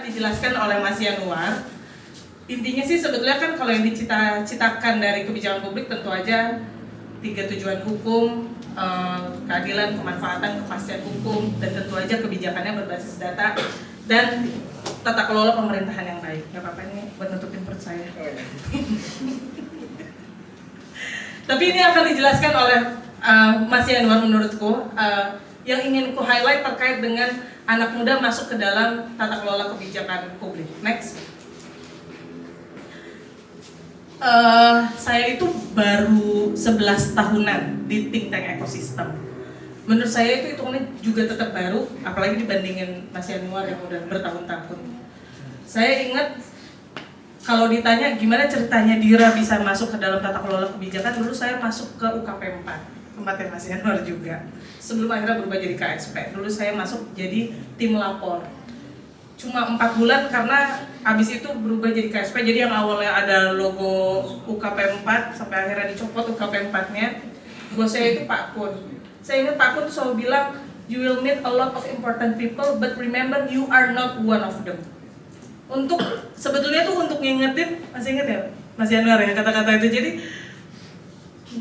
dijelaskan oleh Mas Yanuar. Intinya sih sebetulnya kan kalau yang dicita-citakan dari kebijakan publik tentu aja 3 tujuan hukum, keadilan, kemanfaatan, kepastian hukum, dan tentu aja kebijakannya berbasis data dan tata kelola pemerintahan yang baik. Gak apa-apa ini buat nutupin perut saya. Tapi ini akan dijelaskan oleh Mas Yanuar menurutku. Yang ingin ku highlight terkait dengan anak muda masuk ke dalam tata kelola kebijakan publik. Next. Saya itu baru 11 tahunan di think tank ekosistem. Menurut saya itu hitungannya juga tetap baru, apalagi dibandingin Mas Yanuar yang udah bertahun-tahun. Saya ingat kalau ditanya gimana ceritanya Dira bisa masuk ke dalam tata kelola kebijakan, dulu saya masuk ke UKP 4, tempatnya Mas Yanuar juga. Sebelum akhirnya berubah jadi KSP, dulu saya masuk jadi tim lapor. Cuma 4 bulan karena habis itu berubah jadi KSP, jadi yang awalnya ada logo UKP 4 sampai akhirnya dicopot UKP 4-nya. Bos saya itu Pak Kun. Saya ingat Pak Kun selalu bilang, you will meet a lot of important people, but remember you are not one of them. Untuk sebetulnya tuh untuk ngingetin, masih inget ya Mas Yanuar ya kata-kata itu. Jadi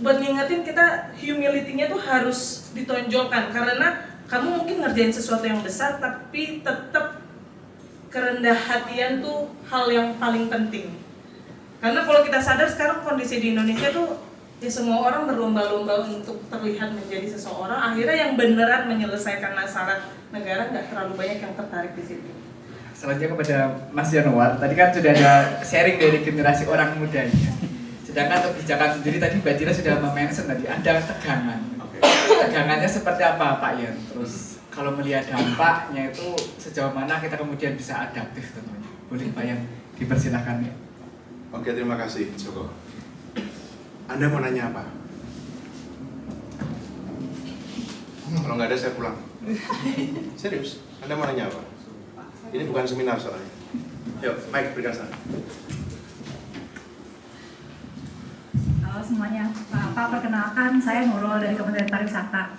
buat ngingetin kita humility-nya tuh harus ditonjolkan, karena kamu mungkin ngerjain sesuatu yang besar tapi tetap kerendah hatian tuh hal yang paling penting. Karena kalau kita sadar sekarang kondisi di Indonesia tuh ya semua orang berlomba-lomba untuk terlihat menjadi seseorang, akhirnya yang beneran menyelesaikan masalah negara nggak terlalu banyak yang tertarik di situ. Selanjutnya kepada Mas Yanuar, tadi kan sudah ada sharing dari generasi orang muda ini. Sedangkan untuk kebijakan sendiri tadi Mbak Dira sudah mention tadi ada tegangan. Tegangannya seperti apa Pak Yan? Terus kalau melihat dampaknya itu sejauh mana kita kemudian bisa adaptif tentunya. Boleh Pak Yan dipersilakan ya. Oke, terima kasih Joko. Anda mau nanya apa? Kalau nggak ada saya pulang. Serius? Anda mau nanya apa? Ini bukan seminar soalnya. Yuk, Mike, berikan sana. Halo semuanya, Pak perkenalkan, saya Nurul dari Kementerian Pariwisata.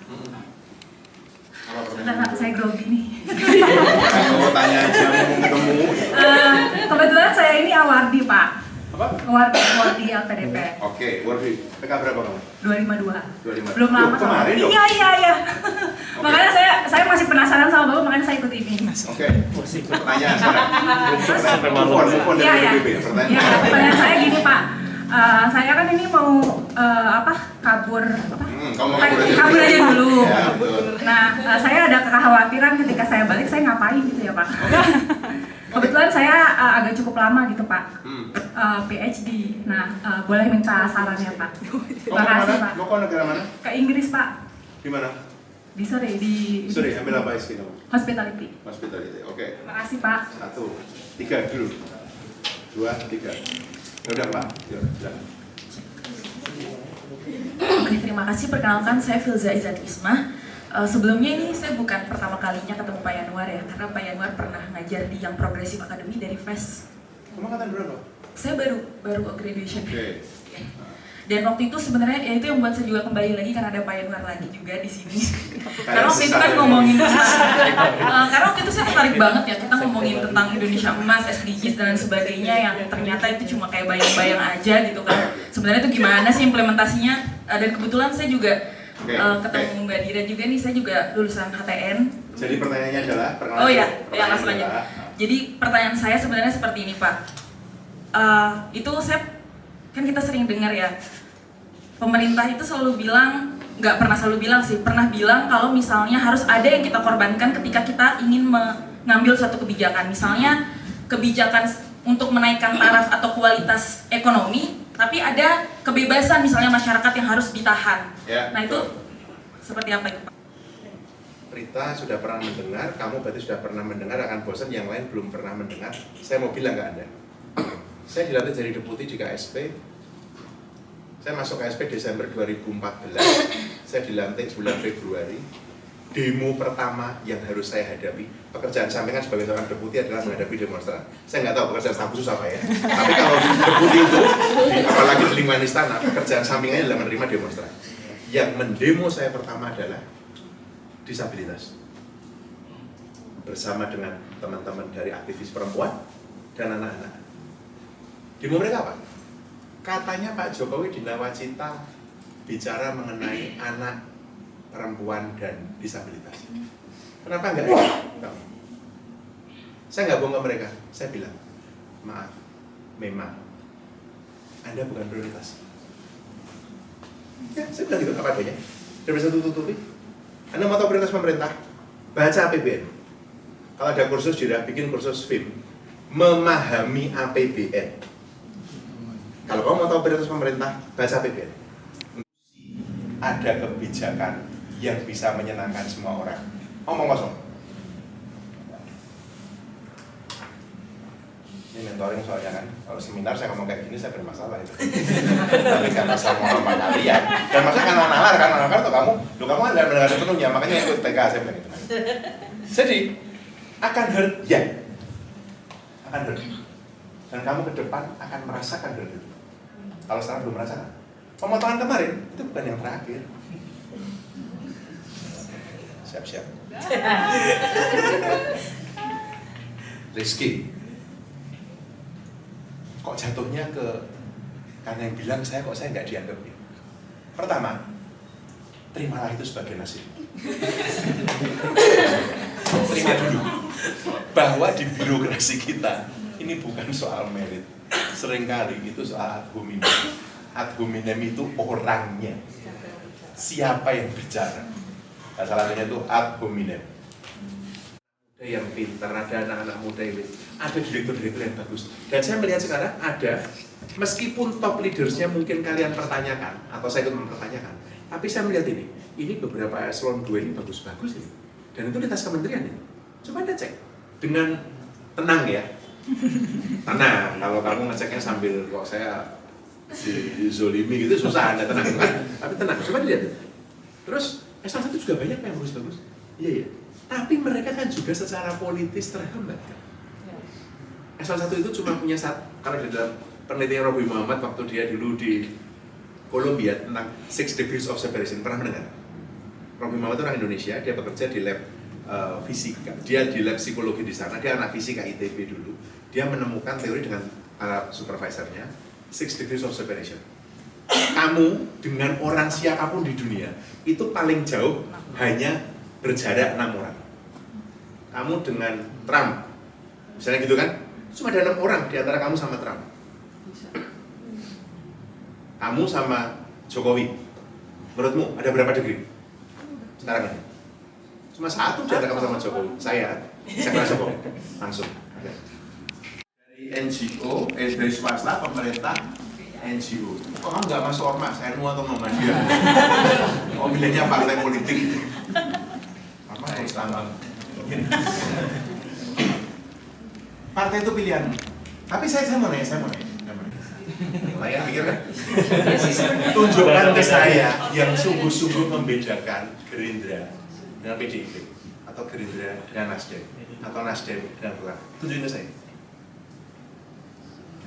Saya grogi nih. Mau tanya aja, mau ketemu. Kebetulan saya ini awardi Pak. Apa? Awardi LPDP. Oke, Wardi. PK berapa kamu? 252. 252. Belum lama Loh, kemarin dong? Iya. Makanya saya masih penasaran sama Bapak, makanya saya ikut ini. Oke, pertanyaan sekarang. Telepon dari BPP. Pertanyaan saya gini Pak. Saya kan ini mau kabur kabur aja dulu. Ya, betul. Nah, saya ada kekhawatiran ketika saya balik saya ngapain gitu ya Pak. Kebetulan saya agak cukup lama gitu Pak. PhD. Nah, boleh minta sarannya Pak. Terima kasih Pak. Mau ke negara mana? Ke Inggris Pak. Di mana? Di Surrey, di Ambil apa SK kamu? Hospitality. Hospitality. Oke. Terima kasih Pak. 1, 3 dulu. 2, 3. Ya udah Pak. Yuk, silakan. Oke, terima kasih. Perkenalkan, saya Filza Izzat Isma. Sebelumnya ini saya bukan pertama kalinya ketemu Pak Yanuar ya, karena Pak Yanuar pernah ngajar di Young Progressive Academy dari FES. Kamu angkatan berapa? Saya baru graduation. Oke. Dan waktu itu sebenarnya ya itu yang buat saya juga kembali lagi karena ada Pak Yanuar lagi juga di sini. Karena waktu itu kan ngomongin karena waktu itu saya tertarik banget ya, kita ngomongin tentang Indonesia Emas, SDGs dan lain sebagainya yang ternyata itu cuma kayak bayang-bayang aja gitu kan. Sebenarnya itu gimana sih implementasinya? Dan kebetulan saya juga ketemu Mbak Dira juga nih, saya juga lulusan HTN. Jadi pertanyaannya adalah Oh ya, langsung aja. Jadi pertanyaan saya sebenarnya seperti ini Pak. Itu saya kan kita sering dengar ya, pemerintah itu selalu bilang, nggak pernah selalu bilang sih, pernah bilang kalau misalnya harus ada yang kita korbankan ketika kita ingin mengambil suatu kebijakan. Misalnya kebijakan untuk menaikkan taraf atau kualitas ekonomi, tapi ada kebebasan misalnya masyarakat yang harus ditahan. Ya, nah itu seperti apa itu Pak? Rita sudah pernah mendengar, kamu berarti sudah pernah mendengar, akan bosan yang lain belum pernah mendengar. Saya mau bilang ke Anda, saya dilantik jadi deputi di KSP. Saya masuk KSP Desember 2014. Saya dilantik bulan Februari. Demo pertama yang harus saya hadapi, pekerjaan sampingan sebagai seorang deputi adalah menghadapi demonstran. Saya nggak tahu pekerjaan staf khusus apa ya. Tapi kalau deputi itu, apalagi di lingkungan istana, pekerjaan sampingannya adalah menerima demonstran. Yang mendemo saya pertama adalah disabilitas. Bersama dengan teman-teman dari aktivis perempuan dan anak-anak. Demo mereka apa? Katanya Pak Jokowi di Nawacita bicara mengenai anak, perempuan, dan disabilitas. Kenapa enggak? Saya nggak bohong ke mereka, saya bilang, maaf, memang Anda bukan prioritas. Ya, saya bilang gitu, apa adanya. Daripada saya tutupi. Anda mau tahu prioritas pemerintah? Baca APBN. Kalau ada kursus, bikin kursus FIM. Memahami APBN. Kalau kamu mau tahu prioritas pemerintah, baca APBN. Ada kebijakan yang bisa menyenangkan semua orang. Ngomong kosong. Ini mentoring soalnya kan, kalau seminar saya ngomong kayak gini saya bermasalah itu. Tapi karena saya mau sama kalian, dan masa kan nalar tuh kamu ada mendengar sepenuhnya, makanya ikut PK saya bilang gitu. Jadi akan hurt, ya, akan hurt. Dan kamu ke depan akan merasakan hurt itu. Kalau sekarang belum merasakan, pemotongan kemarin itu bukan yang terakhir. Siap-siap. Rizky. Kok jatuhnya ke karena yang bilang saya nggak dianggap ya. Pertama, terimalah itu sebagai nasib. Terima dulu bahwa di birokrasi kita ini bukan soal merit. Seringkali itu soal ad hominem. Ad hominem itu orangnya. Siapa yang bicara? Nah, salah satunya itu ad hominem. Ada yang pintar, ada anak-anak muda ini, ada direktur-direktur yang bagus. Dan saya melihat sekarang ada, meskipun top leadersnya mungkin kalian pertanyakan, atau saya ikut mempertanyakan, tapi saya melihat ini beberapa eselon 2 ini bagus-bagus ini. Dan itu lintas kementerian ini. Coba Anda cek, dengan tenang ya. Tenang, kalau kamu ngeceknya sambil kok saya zolimi gitu, susah Anda tenang kan? Tapi tenang, coba dilihat. Terus, eselon 1 juga banyak yang bagus-bagus. Iya, iya. Tapi mereka kan juga secara politis terhambat kan. Eselon 1 itu cuma punya kalau di dalam penelitian Robi Muhammad waktu dia dulu di Kolombia tentang 6 degrees of separation, pernah mendengar? Robi Muhammad itu orang Indonesia, dia bekerja di lab fisika, dia di lab psikologi di sana, dia anak fisika ITB dulu. Dia menemukan teori dengan supervisornya 6 degrees of separation. Kamu dengan orang siapapun di dunia itu paling jauh hanya berjarak 6 orang. Kamu dengan Trump, misalnya gitu kan, cuma ada 6 orang di antara kamu sama Trump. Kamu sama Jokowi, menurutmu ada berapa degree? Sekarang ini cuma 1 di antara kamu sama Jokowi. Saya kena Jokowi, langsung. Dari NGO, dari swasta, pemerintah, NGO. Kok kamu nggak masuk ormas, NU atau Muhammadiyah? Oh, milihnya partai politik. Islam. Partai itu pilihan. Tapi saya mau nanya. Layar pikir kan? Tunjukkan ke saya yang sungguh-sungguh membedakan Gerindra dengan PDIP, atau Gerindra dengan Nasdem, atau Nasdem dengan Golkar. Tunjukin ke saya.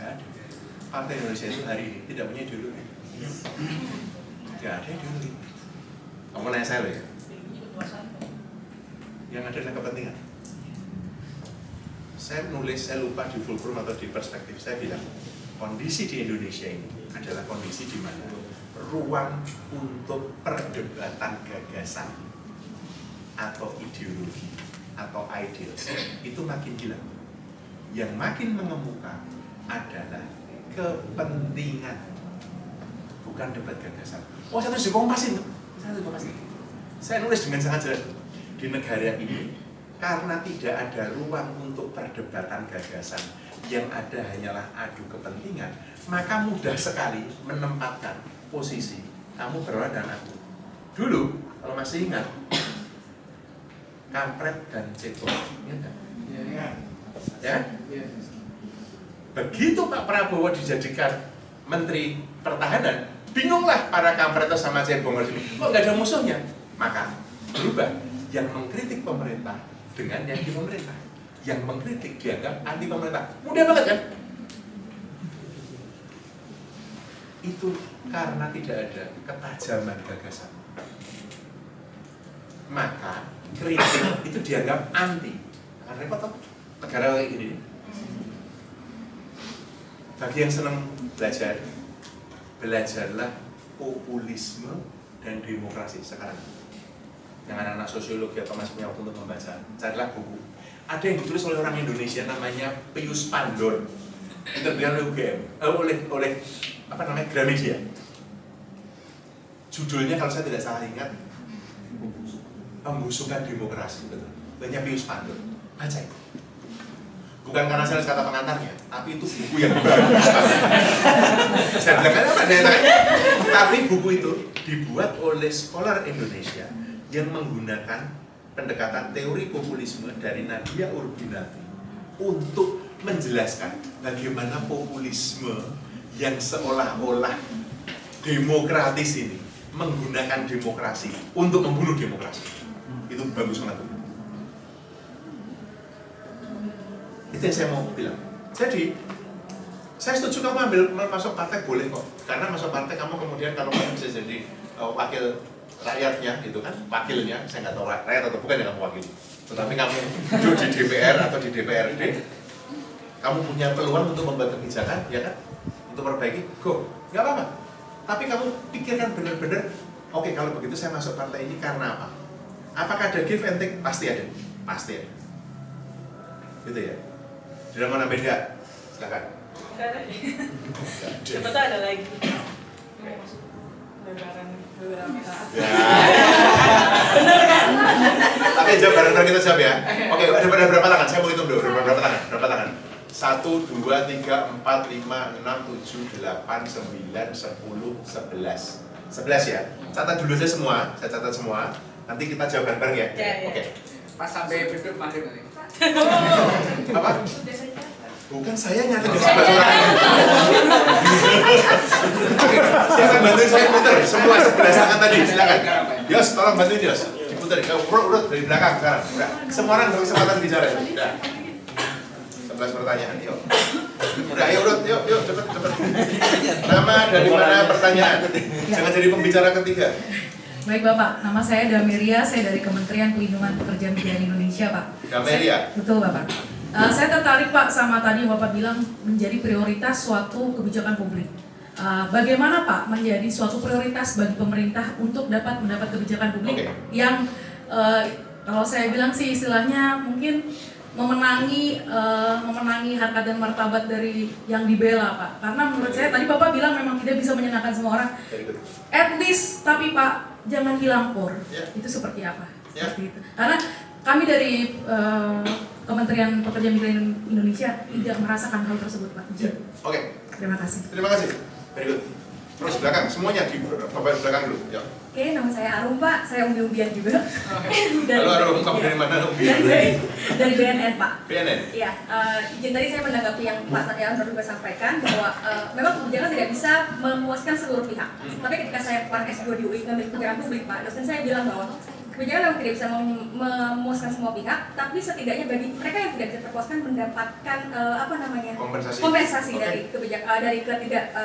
Ya, Partai Indonesia itu hari ini tidak punya ideologi. Tidak ada ideologi. Kamu nanya saya loh ya. Yang ada adalah kepentingan. Saya lupa di Fulcrum atau di Perspektif, saya bilang kondisi di Indonesia ini adalah kondisi di mana ruang untuk perdebatan gagasan atau ideologi atau ideals itu makin hilang. Yang makin mengemuka adalah kepentingan, bukan debat gagasan. Oh, saya tulis di Kompas itu. Saya nulis dengan sangat jelas. Di negara ini, karena tidak ada ruang untuk perdebatan gagasan, yang ada hanyalah adu kepentingan, maka mudah sekali menempatkan posisi kamu berlawan dan aku. Dulu, kalau masih ingat, kampret dan cebong, ya? Begitu Pak Prabowo dijadikan Menteri Pertahanan, bingunglah para kampret sama cebong kok nggak ada musuhnya, maka berubah. Yang mengkritik pemerintah dengan yang di pemerintah, yang mengkritik dianggap anti pemerintah, mudah banget kan? Itu karena tidak ada ketajaman gagasan, maka kritik itu dianggap anti. Kan repot toh? negara kayak gini. Bagi yang senang belajar, belajarlah populisme dan demokrasi sekarang. Yang anak-anak sosiologi atau masih punya waktu untuk membaca, carilah buku. Ada yang ditulis oleh orang Indonesia namanya Pius Pandor, diterbitkan oleh UGM, oleh apa namanya Gramedia. Judulnya kalau saya tidak salah ingat, Pembusukan Demokrasi, betul. Banyak Pius Pandor, baca itu. Bukan karena saya kata pengantarnya, tapi itu buku yang bagus. Saya bilang apa? Tapi buku itu dibuat oleh scholar Indonesia yang menggunakan pendekatan teori populisme dari Nadia Urbinati untuk menjelaskan bagaimana populisme yang seolah-olah demokratis ini menggunakan demokrasi untuk membunuh demokrasi. Itu bagus banget. Itu yang saya mau bilang. Jadi, saya setuju kamu masuk partai boleh kok. Karena masuk partai kamu kemudian kalau kamu bisa jadi wakil rakyatnya gitu kan, wakilnya, saya nggak tahu rakyat atau bukan yang kamu wakili. Tetapi kamu duduk di DPR atau di DPRD, kamu punya peluang untuk membuat kebijakan, ya kan? Untuk perbaiki, go, nggak apa-apa. Tapi kamu pikirkan benar-benar, oke, kalau begitu saya masuk partai ini karena apa? Apakah ada give and take? Pasti ada, pasti ada. Gitu ya. Sudah mau nambahin nggak? Silakan. Nggak ada. Siapa tahu ada lagi. Ya. Bener kan? Tapi jawab bareng-bareng kita jawab ya. Oke, ada berapa tangan? Saya mau hitung dulu. Berapa tangan? Berapa tangan? 1, 2, 3, 4, 5, 6, 7, 8, 9, 10, 11. 11 ya. Catat dulu aja semua. Saya catat semua. Nanti kita jawab bareng-bareng ya. Oke. Pas sampai bibir maghrib nanti. Apa? Bukan saya nyatet di sebelah orang. Silakan bantuin saya putar semua 11 tangan tadi. Silakan. Yos, tolong bantuin Yos. Diputar. Urut dari belakang sekarang. Udah. Semua orang berkesempatan bicara. Udah. 11 pertanyaan. Yuk. Udah, ayo urut. Yuk, cepet. Nama dari mana pertanyaan? Jangan jadi pembicara ketiga. Baik Bapak, nama saya Dameria, saya dari Kementerian Pelindungan Pekerja Migran Indonesia Pak. Dameria? Betul Bapak. Saya tertarik Pak sama tadi yang Bapak bilang menjadi prioritas suatu kebijakan publik. Bagaimana Pak menjadi suatu prioritas bagi pemerintah untuk dapat mendapat kebijakan publik yang kalau saya bilang sih istilahnya mungkin memenangi harkat dan martabat dari yang dibela Pak. Karena menurut saya tadi Bapak bilang memang tidak bisa menyenangkan semua orang. At least tapi Pak jangan hilang core. Itu seperti apa? Seperti itu. Karena kami dari Kementerian Pekerja Migran Indonesia tidak merasakan hal tersebut Pak. Oke. Terima kasih. Terima kasih. Very good. Terus belakang, semuanya di belakang dulu. Ya. Oke, nama saya Arum Pak, saya umbi-umbian juga. Halo Arum, kamu dari mana umbian? Dari BNN Pak. BNN? Iya, izin tadi saya menanggapi yang Pak Satya juga sampaikan bahwa memang kebijakan tidak bisa memuaskan seluruh pihak. Tapi ketika saya kemarin S2 di UI ngambil kebijakan publik Pak, dosen saya bilang bahwa kebijakan memang tidak bisa memuaskan semua pihak, tapi setidaknya bagi mereka yang tidak bisa terpuaskan mendapatkan kompensasi dari kebijakan dari ketidak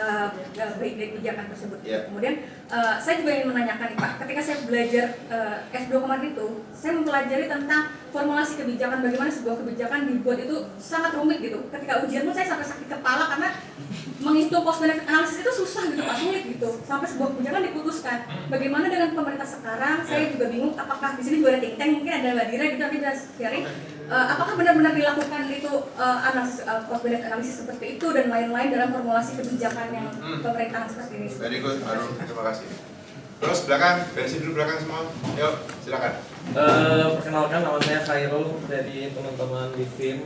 baik dari kebijakan tersebut. Kemudian saya juga ingin menanyakan nih Pak, ketika saya belajar S2 kemarin itu, saya mempelajari tentang formulasi kebijakan, bagaimana sebuah kebijakan dibuat itu sangat rumit gitu. Ketika ujian pun saya sampai sakit kepala karena menghitung cost benefit analysis itu susah gitu Pak, sulit gitu. Sampai sebuah kebijakan diputuskan. Bagaimana dengan pemerintah sekarang? Saya juga bingung apakah di sini juga ada think tank, mungkin ada Mbak Dira gitu nanti bisa sharing. Apakah benar-benar dilakukan itu analisis cost benefit analysis seperti itu dan lain-lain dalam formulasi kebijakan yang pemerintahan seperti ini? Very good, Arum. Terima kasih. Terus belakang, beresin dulu belakang semua. Yuk, silakan. Perkenalkan, nama saya Khairul dari teman-teman di FIM.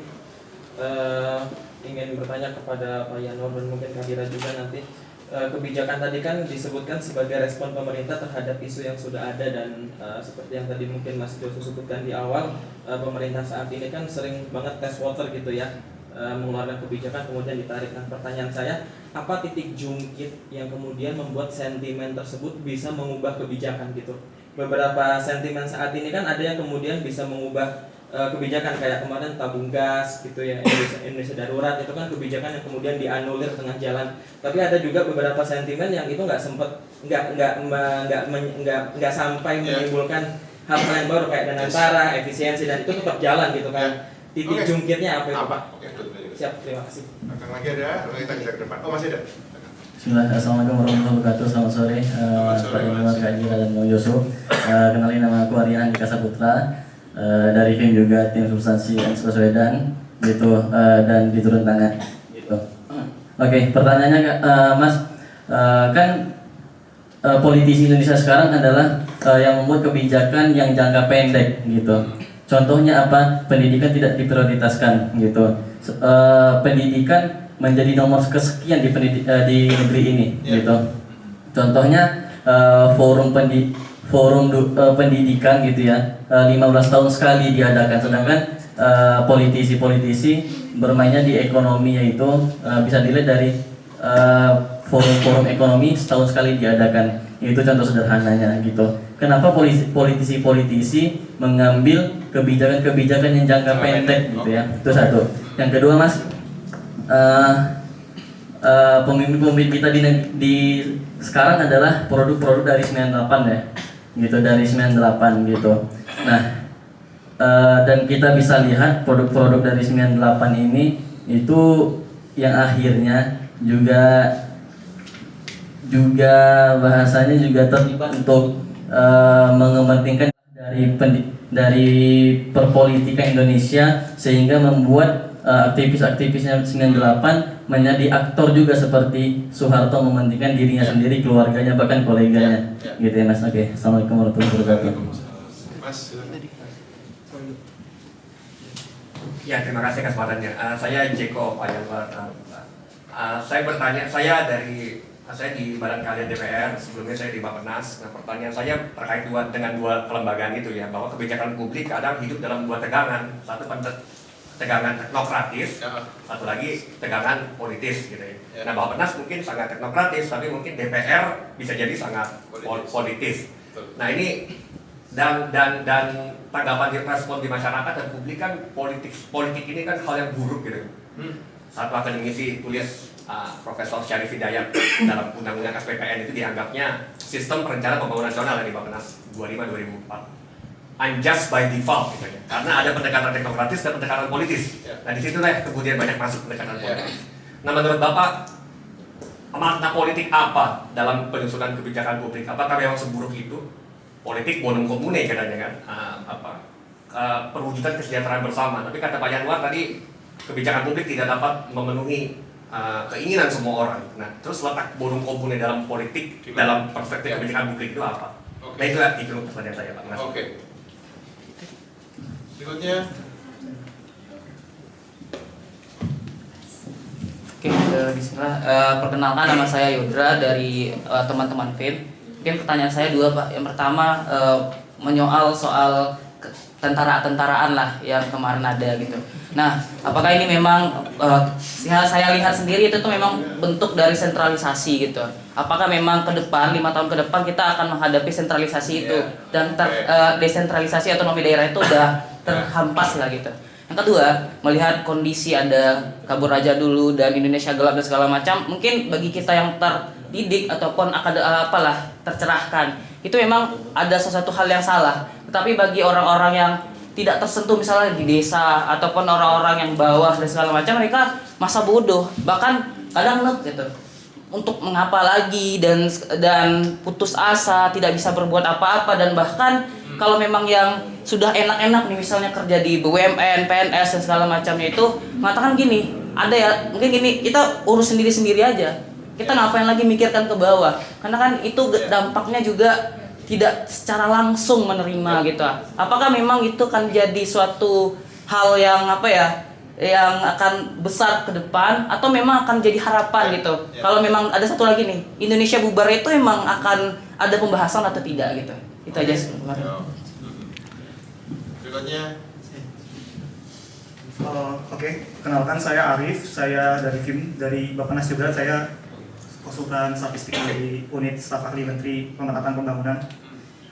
Ingin bertanya kepada Pak Yanwar dan mungkin Kak Dira juga nanti. Kebijakan tadi kan disebutkan sebagai respon pemerintah terhadap isu yang sudah ada dan seperti yang tadi mungkin Mas Josu sebutkan di awal, pemerintah saat ini kan sering banget test water gitu ya, mengeluarkan kebijakan kemudian ditarik. Nah, pertanyaan saya, apa titik jungkit yang kemudian membuat sentimen tersebut bisa mengubah kebijakan gitu? Beberapa sentimen saat ini kan ada yang kemudian bisa mengubah kebijakan kayak kemarin tabung gas gitu ya, Indonesia darurat itu kan kebijakan yang kemudian dianulir tengah jalan. Tapi ada juga beberapa sentimen yang itu nggak sampai menimbulkan hal-hal yang baru kayak Danantara, efisiensi dan itu tetap jalan gitu kan. titik Oke. jungkirnya apa itu Apa? Pak? Oke, betul. Siap, terima kasih. Akan lagi ada, lalu kita geser ke depan. Oh, masih ada. Bismillah, assalamualaikum warahmatullahi wabarakatuh. Selamat sore, sore, Pak Yanuar, Mas. Kak Gira, dan Bang Yusuf. Kenalin, nama aku Aryan Andika Saputra, dari tim juga tim substansi Anies Baswedan, gitu, dan diturun tangan. Gitu. Oke, pertanyaannya, Mas, kan politisi Indonesia sekarang adalah yang membuat kebijakan yang jangka pendek, gitu. Contohnya apa? Pendidikan tidak diprioritaskan, gitu. Pendidikan menjadi nomor kesekian di di negeri ini, gitu. Contohnya pendidikan gitu ya, 15 tahun sekali diadakan, sedangkan politisi-politisi bermainnya di ekonomi, yaitu bisa dilihat dari forum-forum ekonomi setahun sekali diadakan. Itu contoh sederhananya gitu. Kenapa politisi-politisi mengambil kebijakan-kebijakan yang jangka pendek gitu ya? Itu satu. Yang kedua, Mas, pemimpin-pemimpin kita di sekarang adalah produk-produk dari 98 ya, gitu, dari 98 gitu. Nah, dan kita bisa lihat produk-produk dari 98 ini itu yang akhirnya juga bahasanya juga terlibat untuk mengepentingkan dari perpolitikan Indonesia, sehingga membuat aktivis-aktivisnya 98 menjadi aktor juga seperti Soeharto mementingkan dirinya sendiri, keluarganya, bahkan koleganya, gitu ya Mas. Oke, assalamualaikum warahmatullahi wabarakatuh. Mas, silakan. Ya, terima kasih kesempatannya. Saya Jeko Pak Yanuar. Saya bertanya, saya di Badan Keahlian DPR, sebelumnya saya di Bappenas. Nah, pertanyaan saya terkait dengan dua kelembagaan itu ya, bahwa kebijakan publik kadang hidup dalam dua tegangan. Satu tegangan teknokratis, satu lagi tegangan politis gitu ya. Nah, Bappenas mungkin sangat teknokratis, tapi mungkin DPR bisa jadi sangat politis. Nah, ini dan tanggapan respon di masyarakat dan publik kan politik ini kan hal yang buruk gitu. Satu akademisi tulis Profesor Syarif Hidayat dalam Undang-Undang SPPN itu dianggapnya sistem perencanaan pembangunan nasional di Bappenas 2005-2004 unjust by default gitu ya. Karena ada pendekatan teknokratis dan pendekatan politis. Nah, disitulah kemudian banyak masuk pendekatan politis. Nah, menurut Bapak, makna politik apa dalam penyusunan kebijakan publik? Apakah memang seburuk itu? Politik bonum commune katanya kan, perwujudan kesejahteraan bersama. Tapi kata Pak Yanuar tadi, kebijakan publik tidak dapat memenuhi keinginan semua orang. Nah, terus letak bonum commune dalam politik, dalam perspektif kebijakan publik itu apa? Nah, itu pertanyaan saya, Pak. Oke. Berikutnya. Oke, bismillah. Perkenalkan, nama saya Yudra dari teman-teman FEM. Mungkin pertanyaan saya dua, Pak. Yang pertama menyoal soal tentara-tentaraan lah yang kemarin ada gitu. Nah, apakah ini memang saya lihat sendiri itu tuh memang bentuk dari sentralisasi gitu. Apakah memang ke depan 5 tahun ke depan kita akan menghadapi sentralisasi itu dan desentralisasi otonomi daerah itu udah terhampas lah gitu. Yang kedua, melihat kondisi ada kabur raja dulu dan Indonesia gelap dan segala macam, mungkin bagi kita yang terdidik ataupun tercerahkan, itu memang ada sesuatu hal yang salah. Tetapi bagi orang-orang yang tidak tersentuh misalnya di desa ataupun orang-orang yang bawah dan segala macam, mereka masa bodoh, bahkan kadang gitu. Untuk mengapa lagi dan putus asa, tidak bisa berbuat apa-apa, dan bahkan kalau memang yang sudah enak-enak nih misalnya kerja di BUMN, PNS dan segala macamnya itu mengatakan gini, ada ya mungkin gini, kita urus sendiri-sendiri aja. Kita ngapain lagi mikirkan ke bawah? Karena kan itu dampaknya juga tidak secara langsung menerima gitu. Apakah memang itu kan jadi suatu hal yang yang akan besar ke depan, atau memang akan jadi harapan gitu? Kalau memang ada satu lagi nih, Indonesia bubar itu emang akan ada pembahasan atau tidak gitu? Itu aja sebenarnya. Berikutnya. Oke, kenalkan saya Arif, saya dari FIM, dari Bappenas juga. Saya konsultan statistik di unit staf ahli Menteri Pemerhatan Pembangunan.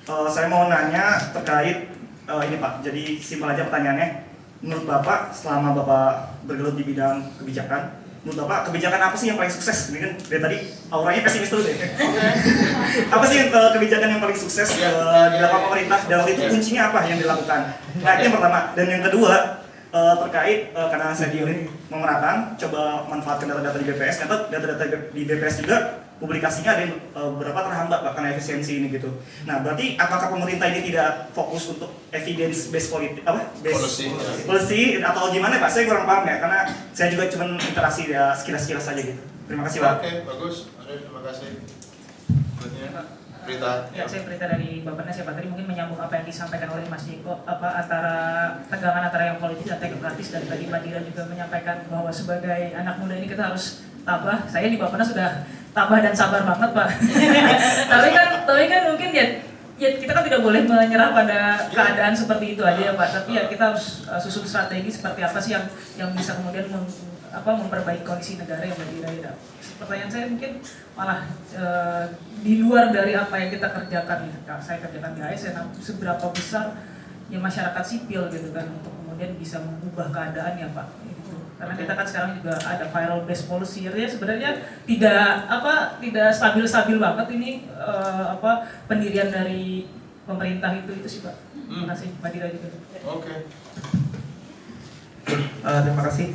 Saya mau nanya terkait ini Pak, jadi simpel aja pertanyaannya. Menurut Bapak, selama Bapak bergelut di bidang kebijakan, menurut Bapak kebijakan apa sih yang paling sukses? Ini kan dari tadi auranya pesimis terus ya. Apa sih kebijakan yang paling sukses dilakukan pemerintah, dan itu kuncinya apa yang dilakukan? Nah, itu yang pertama. Dan yang kedua, terkait karena saya di unit pemerataan coba manfaatkan data-data di BPS, ternyata data-data di BPS juga publikasinya ada yang beberapa terhambat Pak karena efisiensi ini gitu. Nah, berarti apakah pemerintah ini tidak fokus untuk evidence based policy atau gimana Pak? Saya kurang paham ya karena saya juga cuma interaksi ya sekilas-sekilas saja gitu. Terima kasih Pak. Oke, bagus. Terima kasih. Berita. Ya, saya berita dari Bappenas ya Pak. Tadi mungkin menyambung apa yang disampaikan oleh Mas Jeko, antara tegangan antara yang politis dan teknokratis, dan tadi Mbak Dira juga menyampaikan bahwa sebagai anak muda ini kita harus tabah. Saya di Bappenas sudah tabah dan sabar banget Pak. tapi kan mungkin ya kita kan tidak boleh menyerah pada keadaan seperti itu aja ya Pak. Tapi ya kita harus susun strategi seperti apa sih yang bisa kemudian memperbaiki kondisi negara yang Mbak Dira ya. Pertanyaan saya mungkin malah di luar dari apa yang kita kerjakan ya. Saya kerjakan di ASN, seberapa besar ya masyarakat sipil gitu kan untuk kemudian bisa mengubah keadaan ya Pak. Gitu. Karena kita kan sekarang juga ada viral based policy, ya sebenarnya tidak stabil banget ini pendirian dari pemerintah itu sih Pak. Terima kasih Mbak Dira juga. Oke. Terima kasih.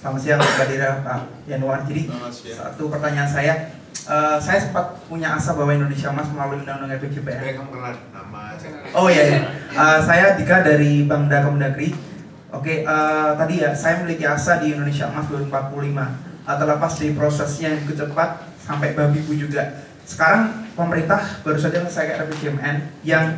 Selamat siang Mbak Dira, Pak Yanuar. Jadi satu pertanyaan saya sempat punya asa bahwa Indonesia Emas melalui undang-undang RPJPN. Kamu kenal nama? Oh iya. Saya Dika dari Bangda Kemendagri. Oke, tadi ya saya memiliki asa di Indonesia Emas 2045. Terlepas dari prosesnya yang cukup cepat sampai babi bu juga. Sekarang pemerintah baru saja menyelesaikan RPJMN yang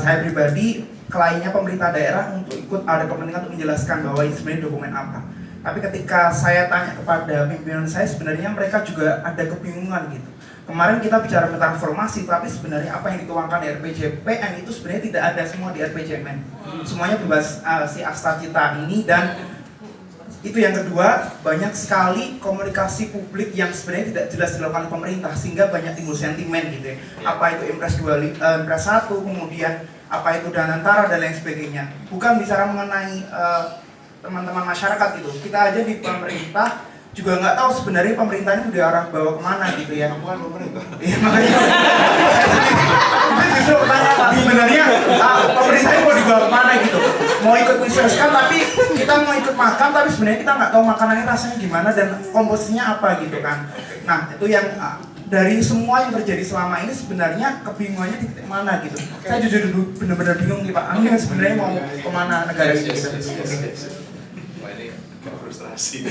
saya pribadi kliennya pemerintah daerah untuk ikut ada kepentingan untuk menjelaskan bahwa ini sebenarnya dokumen apa. Tapi ketika saya tanya kepada pimpinan saya, sebenarnya mereka juga ada kebingungan gitu. Kemarin kita bicara tentang formasi, tapi sebenarnya apa yang dituangkan di RPJPN itu sebenarnya tidak ada semua di RPJMN. Semuanya bebas si Asta Cita ini, dan itu yang kedua, banyak sekali komunikasi publik yang sebenarnya tidak jelas dilakukan oleh pemerintah sehingga banyak timbul sentimen gitu ya. Apa itu Impres 1, kemudian apa itu Danantara dan lain sebagainya. Bukan bicara mengenai teman-teman masyarakat gitu. Kita aja di pemerintah juga nggak tahu sebenarnya pemerintahnya udah arah bawa kemana gitu ya. Bukan pemerintah. Iya makanya. Itu justru pertanyaan Pak, sebenarnya pemerintahnya mau dibawa kemana gitu. Mau ikut mensukseskan tapi kita mau ikut makan tapi sebenarnya kita nggak tahu makanannya rasanya gimana dan komposisinya apa gitu kan. Nah itu yang dari semua yang terjadi selama ini sebenarnya kebingungannya di titik mana gitu. Saya jujur dulu benar-benar bingung nih Pak. Ini sebenarnya mau kemana negara ini gitu. Wah ini frustrasi.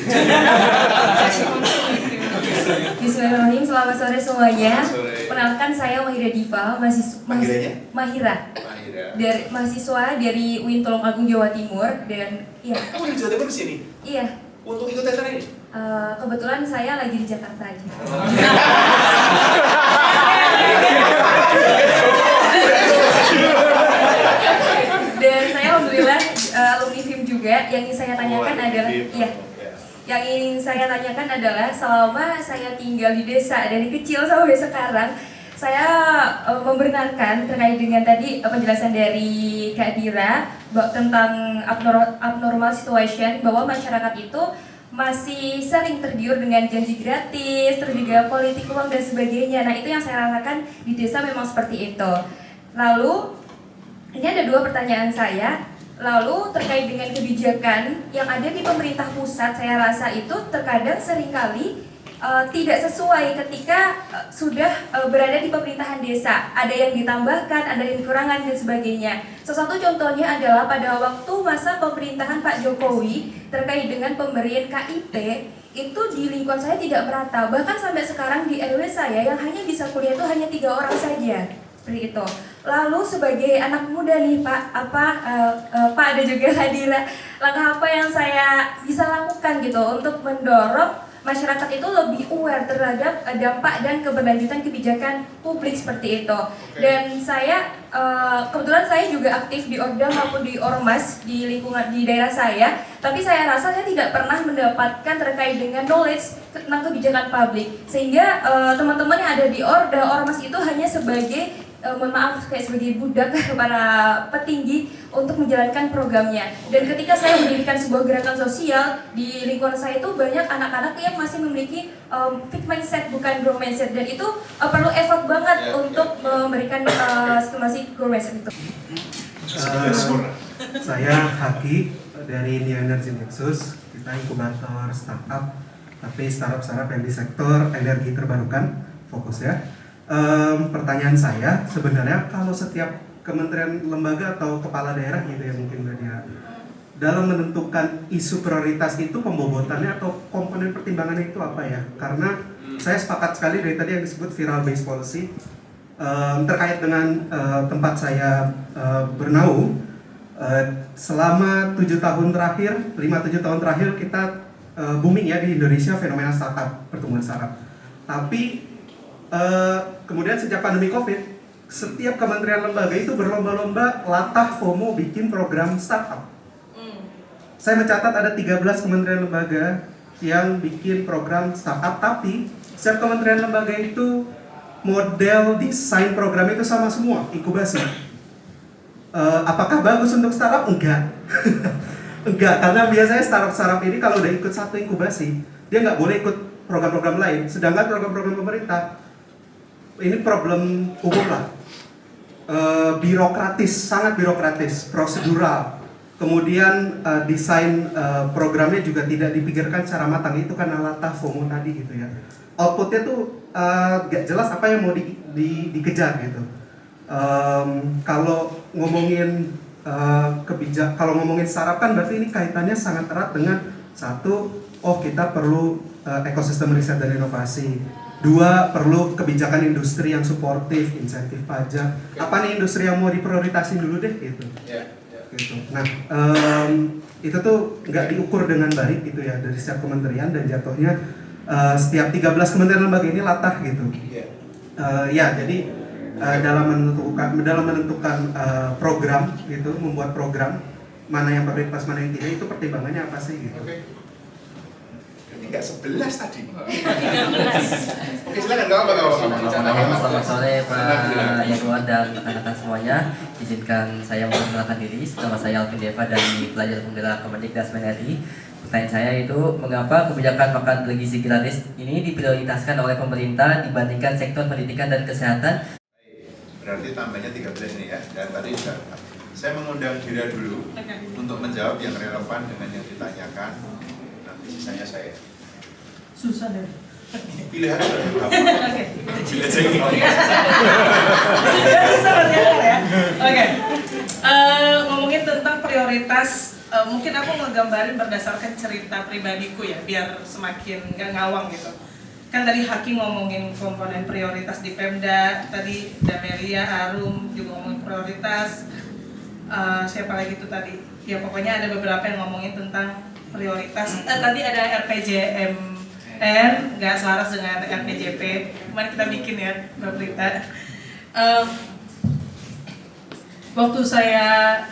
Bismillahirrahmanirrahim, selamat sore semuanya. Kenalkan saya Mahira Diva, Mahira. Mahasiswa dari UIN Tulungagung Jawa Timur dan iya. Kamu di Jawa Timur di sini? Iya. Untuk ikut tes ini? Kebetulan saya lagi di Jakarta aja. Dan saya alhamdulillah alumni FIM juga. Yang ingin saya tanyakan adalah yang ingin saya tanyakan adalah selama saya tinggal di desa dari kecil sampai sekarang, saya membenarkan terkait dengan tadi penjelasan dari Kak Dira tentang abnormal situation, bahwa masyarakat itu masih sering tergiur dengan janji gratis, terus juga politik uang dan sebagainya. Nah itu yang saya rasakan di desa memang seperti itu. Lalu ini ada dua pertanyaan saya. Lalu terkait dengan kebijakan yang ada di pemerintah pusat, saya rasa itu terkadang seringkali tidak sesuai ketika sudah berada di pemerintahan desa. Ada yang ditambahkan, ada yang dikurangan dan sebagainya. Salah satu contohnya adalah pada waktu masa pemerintahan Pak Jokowi terkait dengan pemberian KIP, itu di lingkungan saya tidak merata. Bahkan sampai sekarang di RW saya yang hanya bisa kuliah itu hanya 3 orang saja. Seperti itu. Lalu sebagai anak muda nih Pak, Pak ada juga Hadira, langkah apa yang saya bisa lakukan gitu untuk mendorong masyarakat itu lebih aware terhadap dampak dan keberlanjutan kebijakan publik seperti itu. Dan saya kebetulan saya juga aktif di Orda maupun di Ormas di lingkungan di daerah saya, tapi saya rasa saya tidak pernah mendapatkan terkait dengan knowledge tentang kebijakan publik, sehingga teman-teman yang ada di Orda Ormas itu hanya sebagai mohon maaf kayak sebagai budak para petinggi untuk menjalankan programnya. Dan ketika saya mendirikan sebuah gerakan sosial di lingkungan saya itu banyak anak-anak yang masih memiliki fixed mindset bukan growth mindset, dan itu perlu effort banget untuk memberikan stimulasi growth mindset itu. Saya Haki dari India Energy Nexus, kita inkubator startup, tapi startup yang di sektor energi terbarukan fokus ya. Pertanyaan saya sebenarnya kalau setiap kementerian lembaga atau kepala daerah gitu ya mungkin Mbak Dia, dalam menentukan isu prioritas itu pembobotannya atau komponen pertimbangannya itu apa ya? Karena saya sepakat sekali dari tadi yang disebut viral based policy terkait dengan tempat saya bernaung. Selama 7 tahun terakhir, 5-7 tahun terakhir kita booming ya di Indonesia fenomena startup, pertumbuhan startup. Tapi kemudian sejak pandemi COVID, setiap kementerian lembaga itu berlomba-lomba latah FOMO bikin program startup. Saya mencatat ada 13 kementerian lembaga yang bikin program startup, tapi setiap kementerian lembaga itu model desain program itu sama semua, inkubasi. Apakah bagus untuk startup? Enggak. Enggak, karena biasanya startup ini kalau udah ikut satu inkubasi, dia nggak boleh ikut program-program lain. Sedangkan program-program pemerintah, ini problem umum lah. Birokratis, sangat birokratis, prosedural. Kemudian desain programnya juga tidak dipikirkan secara matang, itu karena latah FOMO tadi gitu ya. Outputnya tuh gak jelas apa yang mau dikejar gitu. Kalau ngomongin kalau ngomongin startup kan berarti ini kaitannya sangat erat dengan satu, kita perlu ekosistem riset dan inovasi. Dua, perlu kebijakan industri yang suportif, insentif pajak. Apa nih industri yang mau diprioritasin dulu deh gitu. Gitu. Nah, itu tuh nggak diukur dengan baik gitu ya dari setiap kementerian dan jatuhnya setiap 13 kementerian lembaga ini latah gitu. Ya, jadi dalam menentukan program gitu, membuat program mana yang prioritas mana yang tidak, itu pertimbangannya apa sih gitu. Ini nggak 11 tadi. Oke, silakan nggak apa-apa. Selamat sore Pak Yanuar dan rekan-rekan semuanya. Izinkan saya memperkenalkan diri. Nama saya Alvin Deva dari pelajar penggerak Kemendikbud RI. Pertanyaan saya itu, mengapa kebijakan makan bergizi gratis ini diprioritaskan oleh pemerintah dibandingkan sektor pendidikan dan kesehatan? Berarti tambahnya 13 nih ya. Dan tadi sudah saya mengundang Dira dulu untuk menjawab yang relevan dengan yang ditanyakan. Nanti sisanya saya. Susah deh. Pilihan apa? Oke. Pilih aja ini. Oke. Ngomongin tentang prioritas, mungkin aku ngegambarin berdasarkan cerita pribadiku ya, biar semakin nggak ngawang gitu. Kan tadi Hakim ngomongin komponen prioritas di Pemda, tadi Damelia, Arum juga ngomongin prioritas. Siapa lagi tuh tadi? Ya pokoknya ada beberapa yang ngomongin tentang prioritas. Tadi ada RPJMN, nggak selaras dengan RPJP. Kemarin kita bikin ya, Mbak Prita. Waktu saya,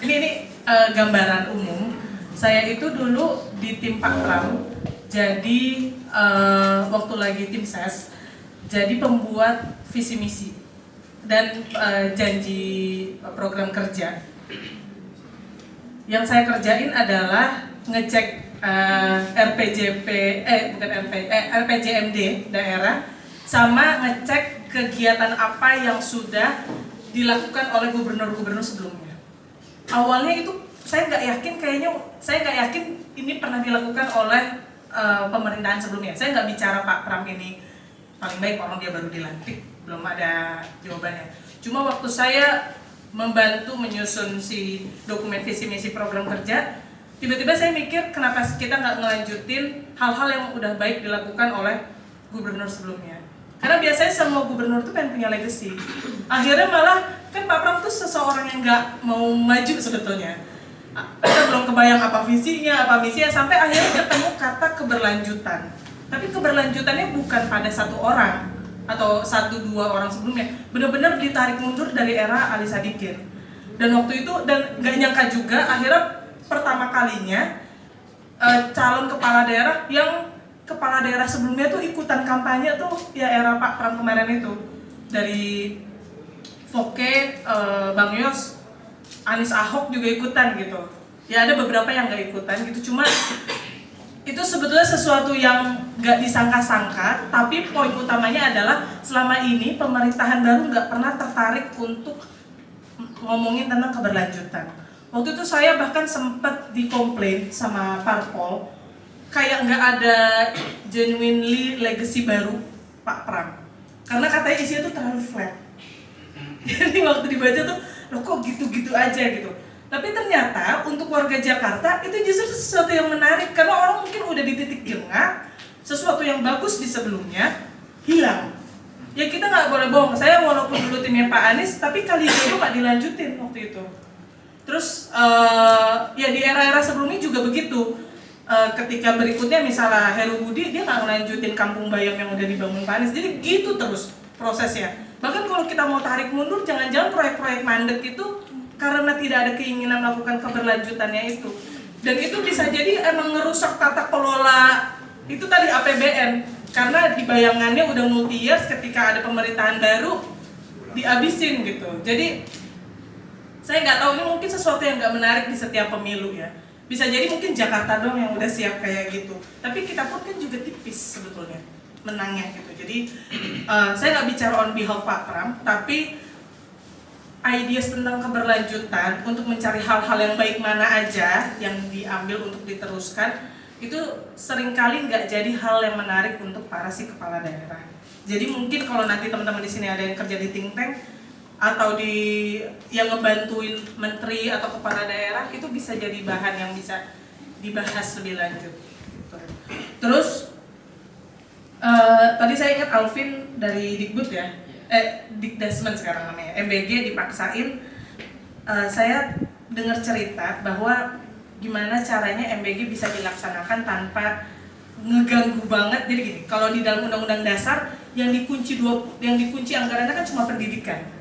ini gambaran umum, saya itu dulu di tim Pakram, jadi waktu lagi tim ses, jadi pembuat visi misi dan janji program kerja. Yang saya kerjain adalah ngecek RPJMD daerah, sama ngecek kegiatan apa yang sudah dilakukan oleh gubernur-gubernur sebelumnya. Awalnya itu saya nggak yakin ini pernah dilakukan oleh pemerintahan sebelumnya. Saya nggak bicara Pak Pram ini paling baik, orang dia baru dilantik, belum ada jawabannya. Cuma waktu saya membantu menyusun si dokumen visi misi program kerja, tiba-tiba saya mikir kenapa kita nggak ngelanjutin hal-hal yang udah baik dilakukan oleh gubernur sebelumnya. Karena biasanya semua gubernur tuh pengen punya legacy. Akhirnya malah kan Pak Pram tuh seseorang yang nggak mau maju sebetulnya. Kita belum kebayang apa visinya, apa misinya, sampai akhirnya ketemu kata keberlanjutan. Tapi keberlanjutannya bukan pada satu orang atau 1-2 orang sebelumnya, benar-benar ditarik mundur dari era Ali Sadikin. Dan waktu itu, dan nggak nyangka juga akhirnya pertama kalinya calon kepala daerah yang kepala daerah sebelumnya tuh ikutan kampanye tuh ya era Pak Pram kemarin itu, dari Foke, Bang Yos, Anies Ahok juga ikutan gitu. Ya ada beberapa yang nggak ikutan gitu, cuma itu sebetulnya sesuatu yang nggak disangka-sangka, tapi poin utamanya adalah selama ini pemerintahan baru nggak pernah tertarik untuk ngomongin tentang keberlanjutan. Waktu itu saya bahkan sempat dikomplain sama parpol kayak nggak ada genuinely legacy baru Pak Pram, karena katanya isinya tuh terlalu flat. Jadi waktu dibaca tuh, loh kok gitu-gitu aja gitu. Tapi ternyata untuk warga Jakarta itu justru sesuatu yang menarik, karena orang mungkin udah di titik jengah, sesuatu yang bagus di sebelumnya hilang. Ya kita nggak boleh bohong, saya walaupun dulu timnya Pak Anies, tapi kali itu nggak dilanjutin waktu itu. Terus ya di era-era sebelumnya juga begitu. Ketika berikutnya misalnya Heru Budi, dia nggak ngelanjutin Kampung Bayam yang udah dibangun Pak Anies. Jadi gitu terus prosesnya. Bahkan kalau kita mau tarik mundur, jangan-jangan proyek-proyek mandek itu karena tidak ada keinginan melakukan keberlanjutannya itu. Dan itu bisa jadi emang ngerusak tata kelola itu tadi APBN, karena di bayangannya udah multi years, ketika ada pemerintahan baru dihabisin gitu. Jadi saya nggak tahu, ini mungkin sesuatu yang nggak menarik di setiap pemilu ya. Bisa jadi mungkin Jakarta dong yang udah siap kayak gitu. Tapi kita pun kan juga tipis sebetulnya menangnya gitu. Jadi saya nggak bicara on behalf Pak Pram, tapi ideas tentang keberlanjutan untuk mencari hal-hal yang baik mana aja yang diambil untuk diteruskan, itu seringkali nggak jadi hal yang menarik untuk para si kepala daerah. Jadi mungkin kalau nanti teman-teman di sini ada yang kerja di think tank atau di yang ngebantuin menteri atau kepala daerah, itu bisa jadi bahan yang bisa dibahas lebih lanjut. Terus tadi saya ingat Alvin dari Dikbud ya, Dikdasmen sekarang namanya, MBG dipaksain. Saya dengar cerita bahwa gimana caranya MBG bisa dilaksanakan tanpa ngeganggu banget. Jadi gini, kalau di dalam Undang-Undang Dasar yang dikunci anggarannya kan cuma pendidikan.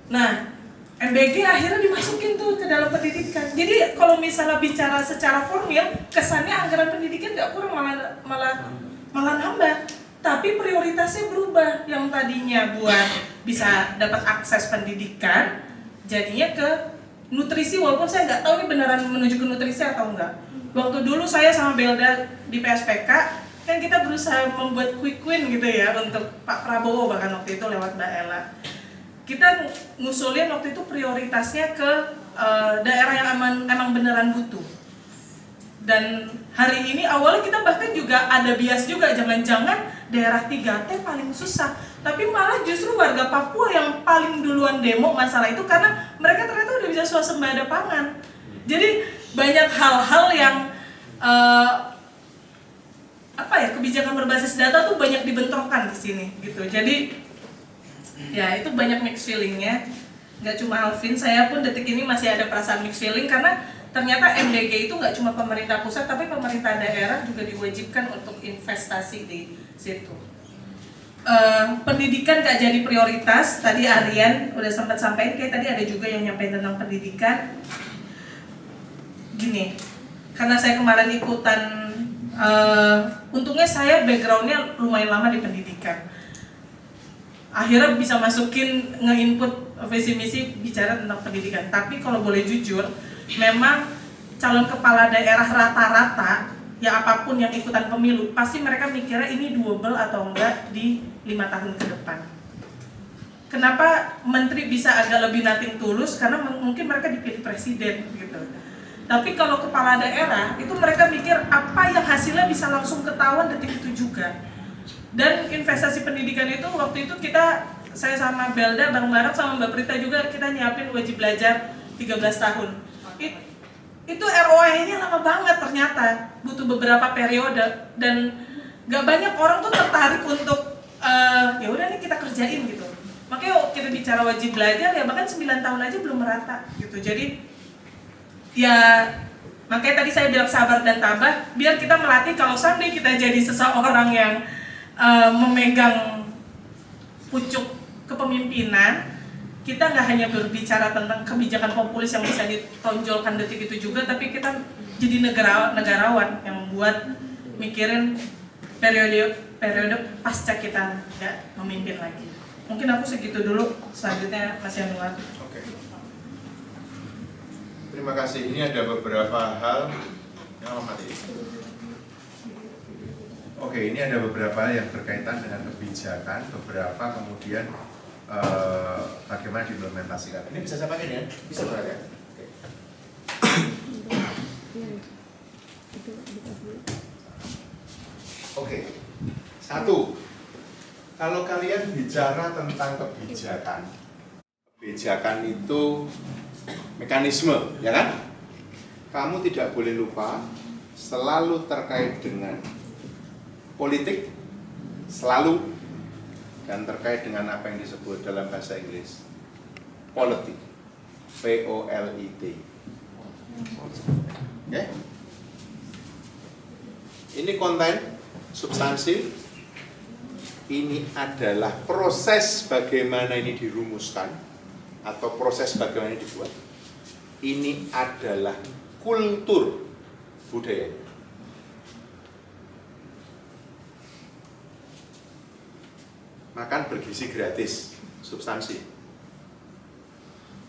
Nah, MBG akhirnya dimasukin tuh ke dalam pendidikan. Jadi kalau misalnya bicara secara formil, kesannya anggaran pendidikan nggak kurang, malah nambah. Tapi prioritasnya berubah, yang tadinya buat bisa dapat akses pendidikan, jadinya ke nutrisi, walaupun saya nggak tahu ini beneran menuju ke nutrisi atau enggak. Waktu dulu saya sama Belda di PSPK, kan kita berusaha membuat quick win gitu ya untuk Pak Prabowo, bahkan waktu itu lewat Mbak Ella. Kita ngusulin waktu itu prioritasnya ke daerah yang emang beneran butuh. Dan hari ini awalnya kita bahkan juga ada bias juga, jangan-jangan daerah 3T paling susah. Tapi malah justru warga Papua yang paling duluan demo masalah itu, karena mereka ternyata udah bisa swasembada pangan. Jadi banyak hal-hal yang kebijakan berbasis data tuh banyak dibentrokan di sini gitu. Jadi ya itu banyak mixed feelingnya, nggak cuma Alvin, saya pun detik ini masih ada perasaan mixed feeling, karena ternyata MDG itu nggak cuma pemerintah pusat, tapi pemerintah daerah juga diwajibkan untuk investasi di situ. Pendidikan nggak jadi prioritas, tadi Aryan udah sempat sampaikan, kayak tadi ada juga yang nyampein tentang pendidikan. Gini, karena saya kemarin ikutan, untungnya saya backgroundnya lumayan lama di pendidikan. Akhirnya bisa masukin nge-input visi misi bicara tentang pendidikan. Tapi kalau boleh jujur, memang calon kepala daerah rata-rata ya apapun yang ikutan pemilu, pasti mereka mikirnya ini doable atau enggak di 5 tahun ke depan. Kenapa menteri bisa agak lebih nothing tulus? Karena mungkin mereka dipilih presiden gitu. Tapi kalau kepala daerah itu mereka mikir apa yang hasilnya bisa langsung ketahuan detik itu juga. Dan investasi pendidikan itu waktu itu saya sama Belda bareng-bareng sama Mbak Prita juga, kita nyiapin wajib belajar 13 tahun. Itu ROI-nya lama banget ternyata, butuh beberapa periode, dan gak banyak orang tuh tertarik untuk ya udah nih kita kerjain gitu. Makanya kita bicara wajib belajar ya bahkan 9 tahun aja belum merata gitu. Jadi ya makanya tadi saya bilang sabar dan tabah, biar kita melatih kalau sampai kita jadi seseorang yang memegang pucuk kepemimpinan, kita nggak hanya berbicara tentang kebijakan populis yang bisa ditonjolkan detik itu juga, tapi kita jadi negarawan yang buat mikirin periode pasca kita nggak memimpin lagi. Mungkin aku segitu dulu, selanjutnya Mas Yanuar. Oke. Terima kasih. Ini ada beberapa hal yang mati. Oke, ini ada beberapa yang berkaitan dengan kebijakan, beberapa kemudian bagaimana diimplementasikan. Ini bisa saya pakai ya? Bisa berarti ya? Oke. Satu, kalau kalian bicara tentang kebijakan itu mekanisme, ya kan? Kamu tidak boleh lupa selalu terkait dengan politik, selalu, dan terkait dengan apa yang disebut dalam bahasa Inggris politik, P-O-L-I-T. Oke? Ini konten, substansi. Ini adalah proses bagaimana ini dirumuskan atau proses bagaimana ini dibuat. Ini adalah kultur budaya. Makan bergizi gratis, substansi.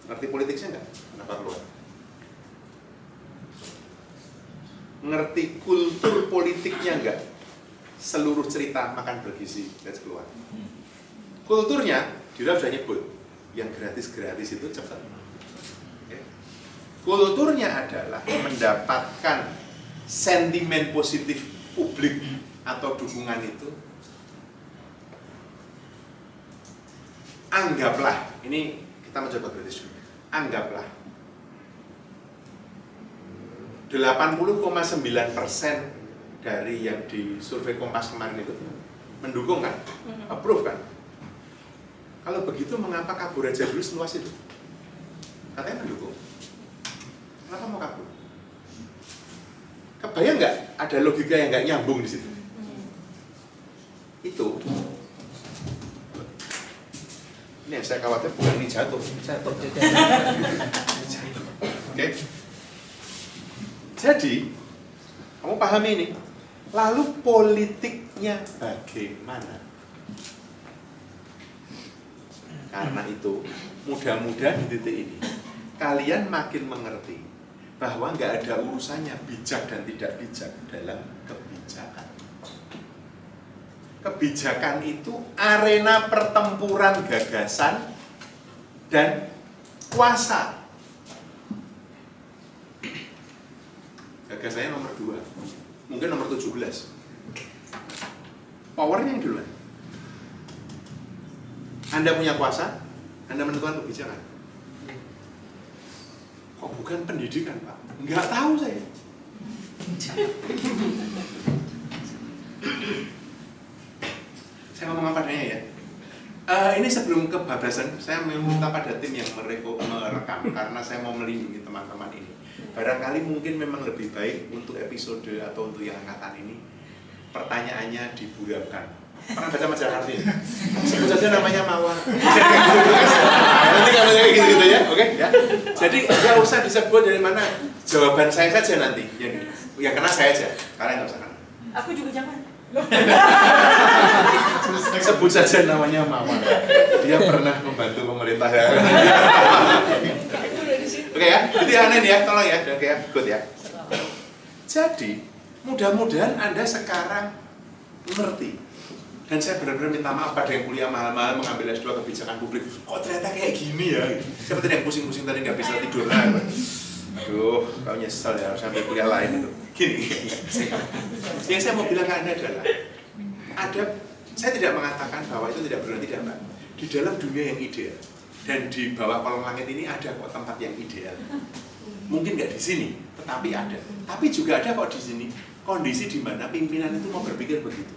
Ngerti politiknya enggak? Kenapa keluar? Ngerti kultur politiknya enggak? Seluruh cerita makan bergizi gratis keluar. Kulturnya, Dira sudah nyebut, yang gratis-gratis itu cepat. Okay. Kulturnya adalah mendapatkan sentimen positif publik atau dukungan itu. Anggaplah, ini kita mencoba gratis dulu. Anggaplah 80,9% dari yang di survei Kompas kemarin itu mendukung kan, approve kan. Kalau begitu mengapa kabur aja dulu seluas itu? Katanya mendukung. Kenapa mau kabur? Kebayang nggak ada logika yang nggak nyambung di situ? Itu. Ini yang saya khawatir bukan ini jatuh. Oke. Jadi kamu pahami ini. Lalu politiknya bagaimana? Karena itu, mudah-mudahan di titik ini kalian makin mengerti bahwa nggak ada urusannya bijak dan tidak bijak dalam kebijakan. Kebijakan itu arena pertempuran gagasan dan kuasa. Gagasannya nomor 2. Mungkin nomor 17. Powernya yang duluan. Anda punya kuasa, Anda menentukan kebijakan. Kok bukan pendidikan, Pak? Nggak tahu saya. Saya ngomong apa adanya ya. Ini sebelum kebablasan, saya meminta pada tim yang merekam karena saya mau melindungi teman-teman ini. Barangkali mungkin memang lebih baik untuk episode atau untuk yang angkatan ini pertanyaannya diburamkan. Pernah baca majalah Kartini? Sebut saja namanya Mawar. Nanti kalau kayak gitu-gitu ya, oke? Ya. Jadi nggak usah disebut dari mana, jawaban saya saja nanti. Yang kena saya aja, kalian nggak usah kena. Aku juga jangan. Sebut saja namanya Mawar. Dia pernah membantu pemerintah. Oke ya, jadi aneh ya, tolong ya, oke ya, good ya. Jadi, mudah-mudahan Anda sekarang mengerti. Dan saya benar-benar minta maaf pada yang kuliah mahal-mahal mengambil S2 kebijakan publik. Kok ternyata kayak gini ya? Siapa tadi yang pusing-pusing tadi nggak bisa tidur lah. Aduh, kau nyesel ya, harus ambil kuliah lain itu. Gini, yang saya mau bilang ke Anda adalah saya tidak mengatakan bahwa itu tidak benar, tidak Mbak. Di dalam dunia yang ideal dan di bawah kolong langit ini ada kok tempat yang ideal. Mungkin nggak di sini, tetapi ada. Tapi juga ada kok di sini kondisi di mana pimpinan itu mau berpikir begitu.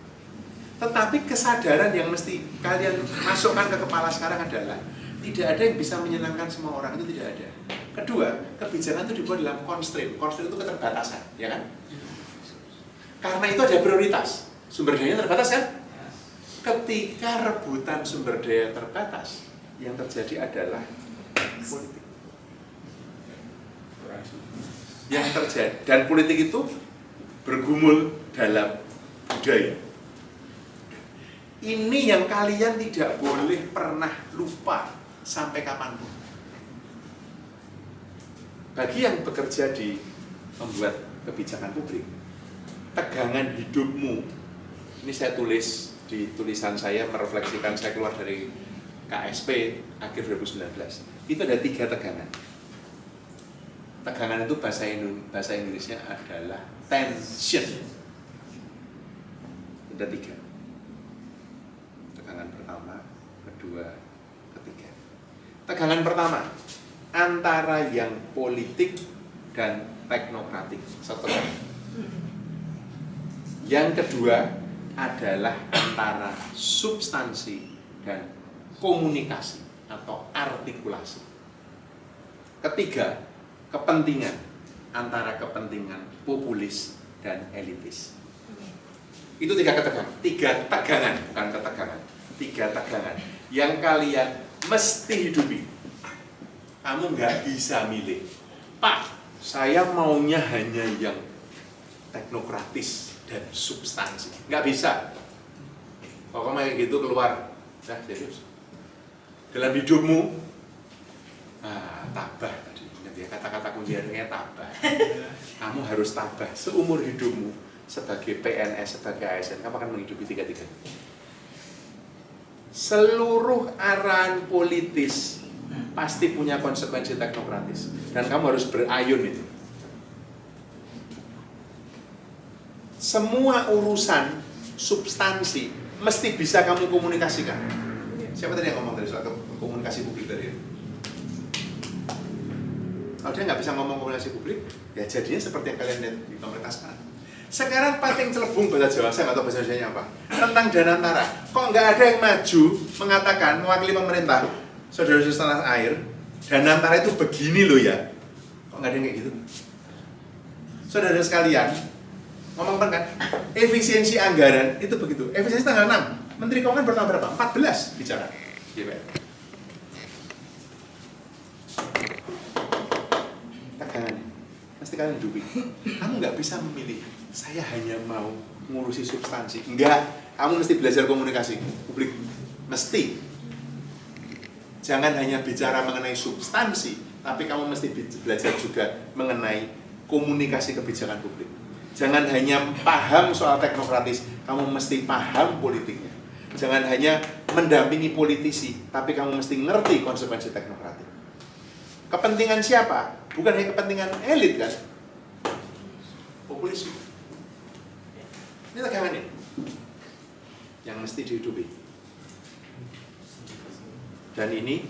Tetapi kesadaran yang mesti kalian masukkan ke kepala sekarang adalah tidak ada yang bisa menyenangkan semua orang, itu tidak ada. Kedua, kebijakan itu dibuat dalam constraint. Constraint itu keterbatasan, ya kan? Karena itu ada prioritas. Sumber dayanya terbatas kan? Ketika rebutan sumber daya terbatas, yang terjadi adalah politik. Yang terjadi, dan politik itu bergumul dalam budaya. Ini yang kalian tidak boleh pernah lupa sampai kapanpun. Bagi yang bekerja di membuat kebijakan publik, tegangan hidupmu, ini saya tulis di tulisan saya, merefleksikan saya keluar dari KSP akhir 2019 itu ada 3 tegangan. Tegangan itu bahasa Inggrisnya adalah tension. Ada 3. Tegangan pertama, kedua, ketiga. Tegangan pertama antara yang politik dan teknokratik setengah. Yang kedua adalah antara substansi dan komunikasi atau artikulasi. Ketiga, kepentingan antara kepentingan populis dan elitis. Itu 3 ketegangan, 3 tegangan, bukan ketegangan, 3 tegangan yang kalian mesti hidupi. Kamu nggak bisa milih, Pak, saya maunya hanya yang teknokratis dan substansi. Nggak bisa. Kalau kamu kayak gitu keluar, nah serius. Dalam hidupmu, tabah tadi, ingat ya kata-kata kuncinya tabah. Kamu harus tabah seumur hidupmu sebagai PNS, sebagai ASN. Kamu akan menghidupi 3-3. Seluruh arahan politis pasti punya konsekuensi teknokratis dan kamu harus berayun itu. Semua urusan substansi mesti bisa kamu komunikasikan. Siapa tadi yang ngomong tadi soal komunikasi publik tadi? Kalau dia nggak bisa ngomong komunikasi publik, ya jadinya seperti yang kalian lihat di pemerintah sekarang. Sekarang pating celebung bahasa Jawa, saya nggak tahu bahasa Jawanya apa, tentang Danantara. Kok nggak ada yang maju mengatakan mewakili pemerintah, saudara-saudara setanah air, Danantara itu begini loh ya. Kok nggak ada yang kayak gitu? Saudara sekalian, ngomong kan, efisiensi anggaran itu begitu. Efisiensi tanggal 6, Menteri Keuangan bertambah berapa? 14 bicara. DPR. Tegangannya, pasti kalian hidupi. Kamu nggak bisa memilih, saya hanya mau ngurusi substansi. Enggak, kamu mesti belajar komunikasi publik. Mesti. Jangan hanya bicara mengenai substansi, tapi kamu mesti belajar juga mengenai komunikasi kebijakan publik. Jangan hanya paham soal teknokratis, kamu mesti paham politiknya. Jangan hanya mendampingi politisi, tapi kamu mesti ngerti konsekuensi teknokratik. Kepentingan siapa? Bukan hanya kepentingan elit kan? Populis. Ini tegangannya yang mesti dihidupi. Dan ini,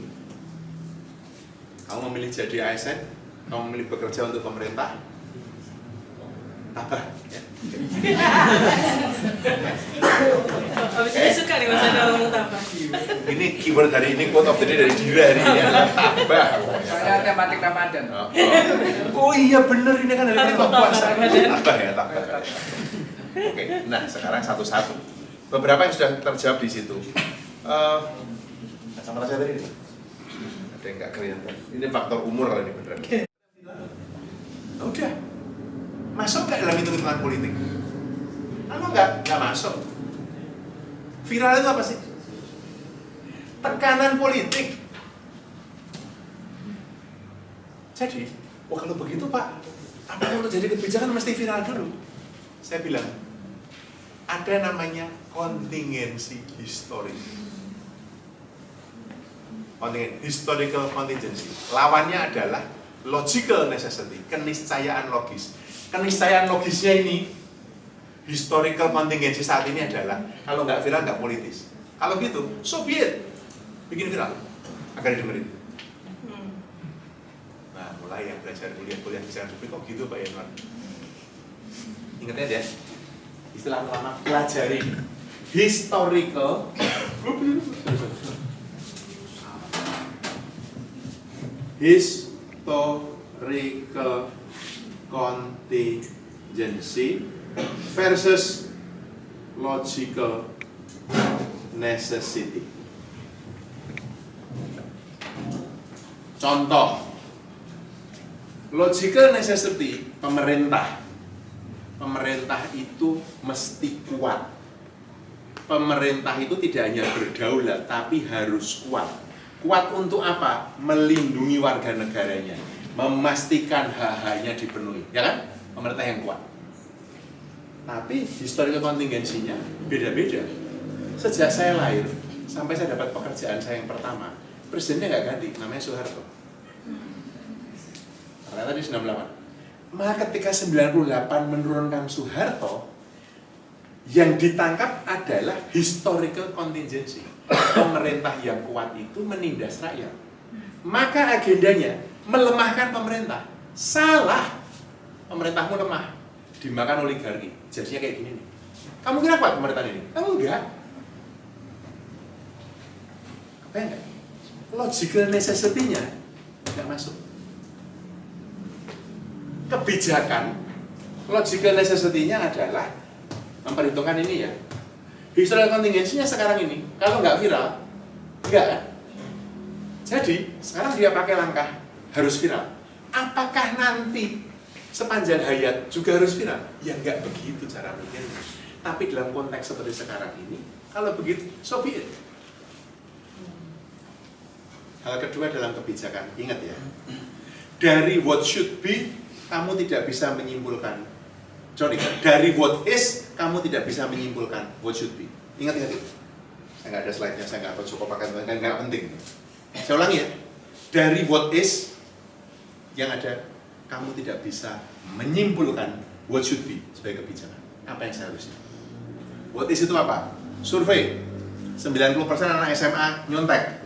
kamu memilih jadi ASN, kamu memilih bekerja untuk pemerintah, tabah ya. Abis ini suka nih Mas Anda ngomong tabah. Ini keyword hari ini, quote of the day dari Dira hari ini adalah tabah. Soalnya tematik Ramadan. Oh iya bener, ini kan hari ini puasa. Tabah ya, tabah. Oke, nah sekarang satu-satu. Beberapa yang sudah terjawab di situ. Kacamata saya tadi ada yang nggak kelihatan. Ini faktor umur kalau ini beneran. Nah, udah. Masuk nggak dalam hitung-hitungan politik? Kamu nggak masuk. Viral itu apa sih? Tekanan politik. Jadi, kalau begitu Pak, apa yang untuk jadi kebijakan mesti viral dulu. Saya bilang, ada namanya kontingensi historik. Historical contingency. Lawannya adalah logical necessity, keniscayaan logis. Keniscayaan logisnya ini, historical contingency saat ini adalah kalau nggak viral nggak politis. Kalau gitu, so be it. Bikin viral agar didengerin. Nah, mulai yang belajar kuliah bicara publik kok gitu Pak Yanwar. Ingatnya deh, istilah lama pelajari historical contingency versus logical necessity. Contoh, logical necessity pemerintah itu mesti kuat. Pemerintah itu tidak hanya berdaulat, tapi harus kuat. Kuat untuk apa? Melindungi warga negaranya, memastikan hak-haknya dipenuhi, ya kan? Pemerintah yang kuat. Tapi historical contingency-nya beda-beda. Sejak saya lahir, sampai saya dapat pekerjaan saya yang pertama, presidennya nggak ganti, namanya Soeharto. Karena tadi 98. Maka ketika 98 menurunkan Soeharto, yang ditangkap adalah historical contingency. Pemerintah yang kuat itu menindas rakyat. Maka agendanya melemahkan pemerintah. Salah. Pemerintahmu lemah, dimakan oligarki. Jadinya kayak gini nih. Kamu kira kuat pemerintahan ini? Enggak. Apa enggak? Logical necessity-nya enggak masuk. Kebijakan, logical necessity-nya adalah memperhitungkan ini ya. Historical contingency-nya sekarang ini, kalau nggak viral, enggak kan? Jadi, sekarang dia pakai langkah harus viral. Apakah nanti sepanjang hayat juga harus viral? Ya nggak begitu cara mikirnya. Tapi dalam konteks seperti sekarang ini, kalau begitu, so be it. Hal kedua dalam kebijakan, ingat ya, dari what should be, kamu tidak bisa menyimpulkan. Dari what is, kamu tidak bisa menyimpulkan what should be. Ingat itu. Saya nggak ada slide-nya, saya nggak tahu cukup pakai, nggak penting. Saya ulangi ya, dari what is, yang ada, kamu tidak bisa menyimpulkan what should be sebagai kebijakan. Apa yang seharusnya? What is itu apa? Survei 90% anak SMA nyontek.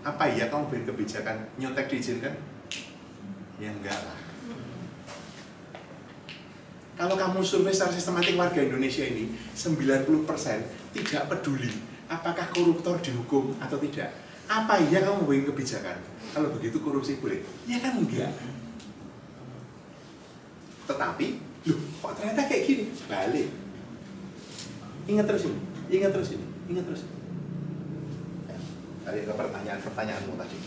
Apa iya kamu bikin kebijakan nyontek diizinkan? Ya enggak lah. Kalau kamu survei secara sistematik warga Indonesia ini 90% tidak peduli apakah koruptor dihukum atau tidak. Apa iya kamu bikin kebijakan? Kalau begitu korupsi boleh? Ya kan enggak. Tetapi, loh, kok ternyata kayak gini? Balik. Ingat terus ini, ingat terus ini, ingat terus ini. Ya, balik ke pertanyaanmu tadi.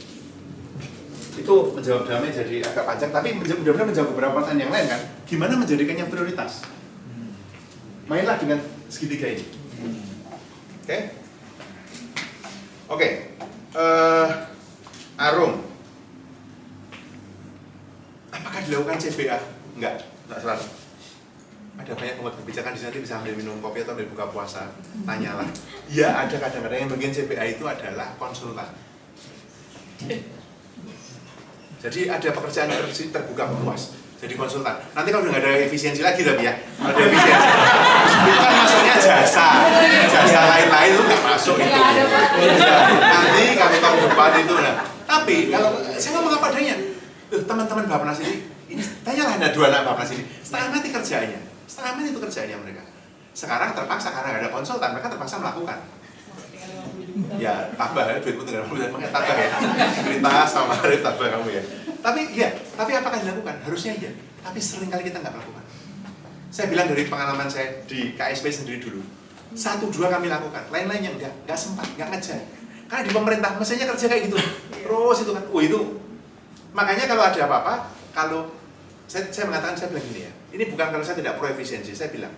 Itu menjawab damai jadi agak panjang, tapi mudah-mudahan menjawab beberapa pertanyaan yang lain kan. Gimana menjadikannya prioritas? Mainlah dengan segitiga ini. Oke? Oke. Arum. Apakah dilakukan CBA? Enggak selalu. Ada banyak pembuat kebijakan di sini bisa ambil minum kopi atau ambil buka puasa. Tanyalah. Ya ada kadang-kadang yang bagian CBA itu adalah konsultan. Jadi ada pekerjaan terbuka luas. Jadi konsultan. Nanti kalau udah nggak ada efisiensi lagi tapi ya, ada efisiensi. Itu kan masuknya jasa lain-lain itu nggak masuk itu. Nanti kami tahun depan itu nah. Tapi kalau saya ngomong apa adanya, teman-teman Bappenas ini tanyalah ada 2 anak Bappenas ini, setengah mati kerjaannya, setengah mati itu kerjaannya mereka. Sekarang terpaksa karena nggak ada konsultan, mereka terpaksa melakukan. Ya tambah ya, duitmu tinggal makanya tambah ya. Cerita sama Arif tambah kamu ya. Tapi apakah dilakukan? Harusnya iya. Tapi sering kali kita nggak melakukan. Saya bilang dari pengalaman saya di KSP sendiri dulu, 1-2 kami lakukan, lain-lainnya nggak sempat, nggak ngejar. Karena di pemerintah mestinya kerja kayak gitu, terus itu kan, itu. Makanya kalau ada apa-apa, kalau saya mengatakan, saya bilang gini ya, ini bukan kalau saya tidak pro efisiensi, saya bilang,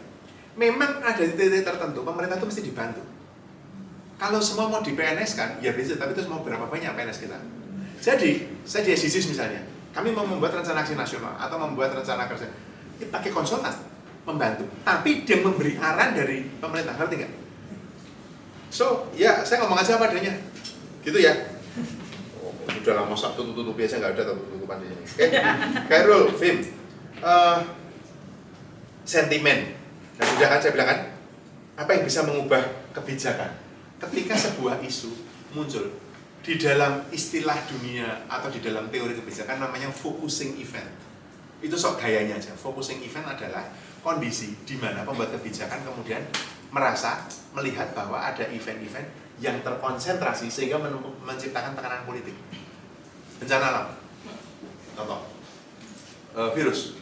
memang ada titik-titik tertentu, pemerintah itu mesti dibantu. Kalau semua mau di PNS kan, ya bisa, tapi itu mau berapa banyak PNS kita. Jadi, saya di SDGs misalnya, kami mau membuat rencana aksi nasional, atau membuat rencana kerja, kita pakai konsultan, membantu. Tapi dia memberi arahan dari pemerintah, ngerti nggak? So, ya saya ngomong aja apa adanya, gitu ya. Udah lama Sabtu tutup biasa nggak ada tutupan di sini. Oke, Khairul, Vim, sentimen. Nah sudah kan saya bilang kan, apa yang bisa mengubah kebijakan? Ketika sebuah isu muncul di dalam istilah dunia atau di dalam teori kebijakan namanya focusing event. Itu sok gayanya aja. Focusing event adalah kondisi di mana pembuat kebijakan kemudian merasa melihat bahwa ada event-event yang terkonsentrasi sehingga menciptakan tekanan politik. Bencana alam, contoh virus,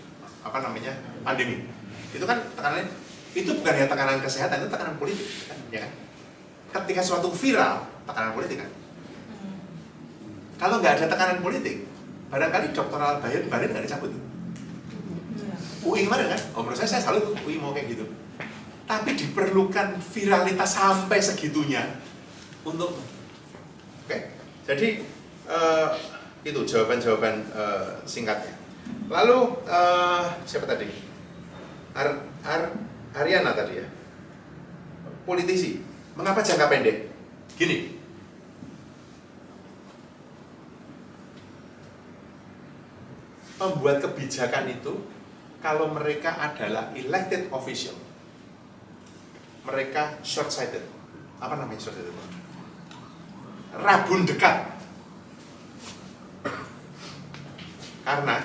pandemi. Itu kan tekanan, itu bukan hanya tekanan kesehatan, itu tekanan politik, kan? Ya kan? Ketika suatu viral, tekanan politik kan. Kalau nggak ada tekanan politik, barangkali doktoral Barin nggak dicabut. UI kemarin kan, menurut saya salut UI mau kayak gitu. Tapi diperlukan viralitas sampai segitunya untuk, oke. Jadi itu jawaban-jawaban singkatnya. Lalu siapa tadi? Ariana tadi ya. Politisi. Mengapa jangka pendek? Gini, pembuat kebijakan itu kalau mereka adalah elected official, mereka short-sighted. Apa namanya short-sighted? Rabun dekat. Karena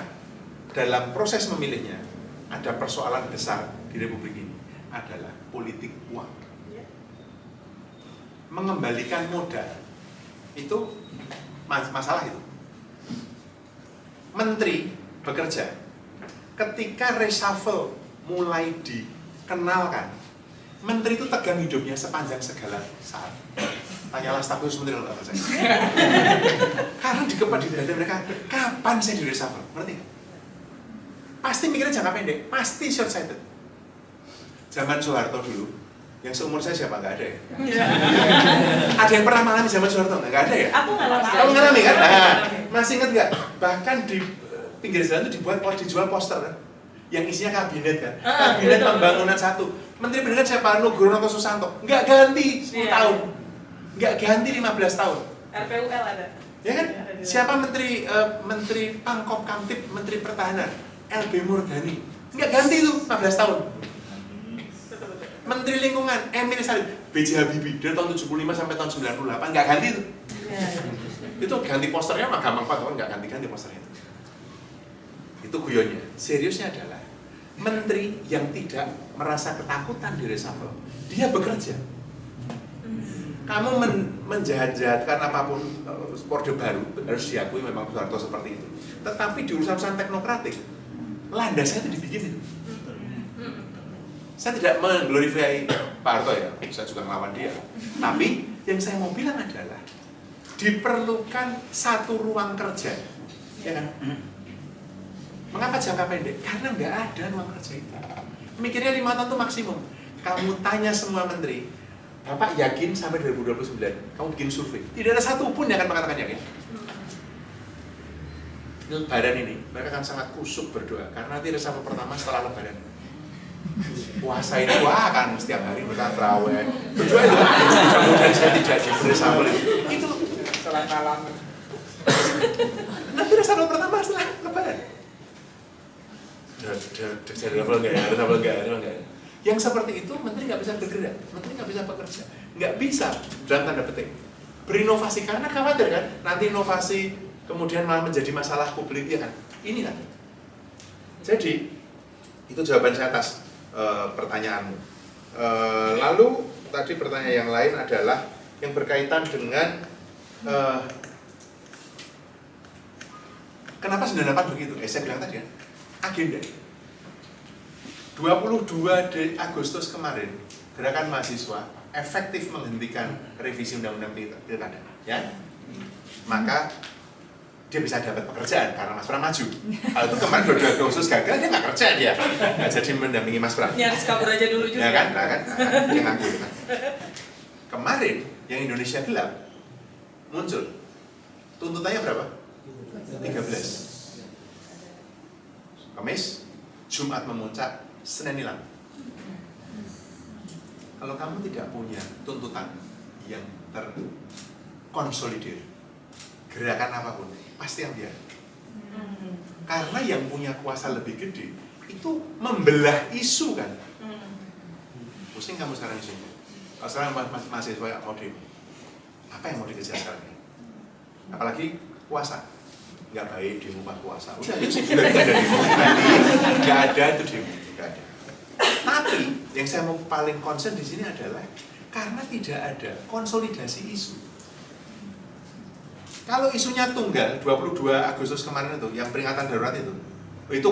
dalam proses memilihnya ada persoalan besar di Republik ini adalah politik uang. Mengembalikan modal itu masalah itu. Menteri bekerja ketika reshuffle mulai dikenalkan, menteri itu tegang hidupnya sepanjang segala saat. Tanyalah staf khusus menteri kalau saya. Karena di kepala di dada mereka, kapan saya di reshuffle? Ngerti? Pasti mikirnya jangka pendek, pasti short sighted. Zaman Soeharto dulu, yang seumur saya siapa? Nggak ada ya? Ada yang pernah mengalami zaman Soeharto? Nggak ada ya? Aku ngalami. Kamu ngalami kan? Nah, masih ingat nggak? Bahkan di pinggir jalan itu dijual poster kan? Yang isinya kabinet kan? Kabinet pembangunan 1. Menteri Pendidikan siapa? Nugroho atau Susanto? Nggak ganti 10 tahun. Nggak ganti 15 tahun. RPUL ada. Ya kan? Siapa menteri menteri Pangkop Kamtib, menteri Pertahanan? LB Murdani. Nggak ganti itu 15 tahun. Menteri Lingkungan, Emil Salim, B.J. Habibie dari tahun 75 sampai tahun 98 nggak ganti itu. Itu ganti posternya mah gampang banget, nggak ganti posternya. Itu guyonnya. Seriusnya adalah menteri yang tidak merasa ketakutan di reshuffle, dia bekerja. Kamu menjahat-jahatkan apapun orde baru, harus diakui memang Soeharto seperti itu. Tetapi di urusan teknokratik, landasnya itu dibikin itu. Saya tidak mengglorify Pak Harto ya, saya juga ngelawan dia. Tapi yang saya mau bilang adalah diperlukan satu ruang kerja, ya kan? Mengapa jangka pendek? Karena nggak ada ruang kerja itu. Mikirnya 5 tahun itu maksimum. Kamu tanya semua menteri, Bapak yakin sampai 2029? Kamu bikin survei, tidak ada satu pun yang akan mengatakan yakin. Lebaran ini, mereka akan sangat kusuk berdoa karena nanti reshuffle pertama setelah Lebaran. Puasa itu kan setiap hari mereka terawih. Berdoa itu mudah-mudahan saya tidak di reshuffle itu salah malam. Nanti reshuffle pertama setelah Lebaran. Jadi reshuffle enggak. Yang seperti itu menteri nggak bisa bergerak, menteri nggak bisa bekerja, nggak bisa dalam tanda petik berinovasi karena khawatir kan nanti inovasi kemudian malah menjadi masalah publik ya kan. Ini kan. Jadi itu jawaban saya atas pertanyaanmu. Lalu tadi pertanyaan yang lain adalah yang berkaitan dengan kenapa 98 begitu? Saya bilang tadi kan, agenda 22 Agustus kemarin gerakan mahasiswa efektif menghentikan revisi undang-undang pilkada, ya. Maka dia bisa dapat pekerjaan karena Mas Pram maju. Kalau itu kemarin 22 Agustus gagal, dia nggak kerja dia, nggak jadi mendampingi Mas Pram. Nyaris kabur aja dulu juga. Ya kan, dia ngaku itu kan. Kemarin yang Indonesia gelap muncul, tuntutannya berapa? 13. Kamis, Jumat memuncak, Senin hilang. Kalau kamu tidak punya tuntutan yang terkonsolidir, gerakan apapun pasti yang biar. Karena yang punya kuasa lebih gede itu membelah isu kan. Pusing kamu sekarang isunya. Kalau sekarang mahasiswa mau demo, apa yang mau dikejar sekarang? Apalagi puasa, nggak baik demo pas puasa. Udah itu juga nggak ada demo, nggak ada itu demo, nggak ada. Tapi yang saya mau paling concern di sini adalah karena tidak ada konsolidasi isu. Kalau isunya tunggal 22 Agustus kemarin itu, yang peringatan darurat itu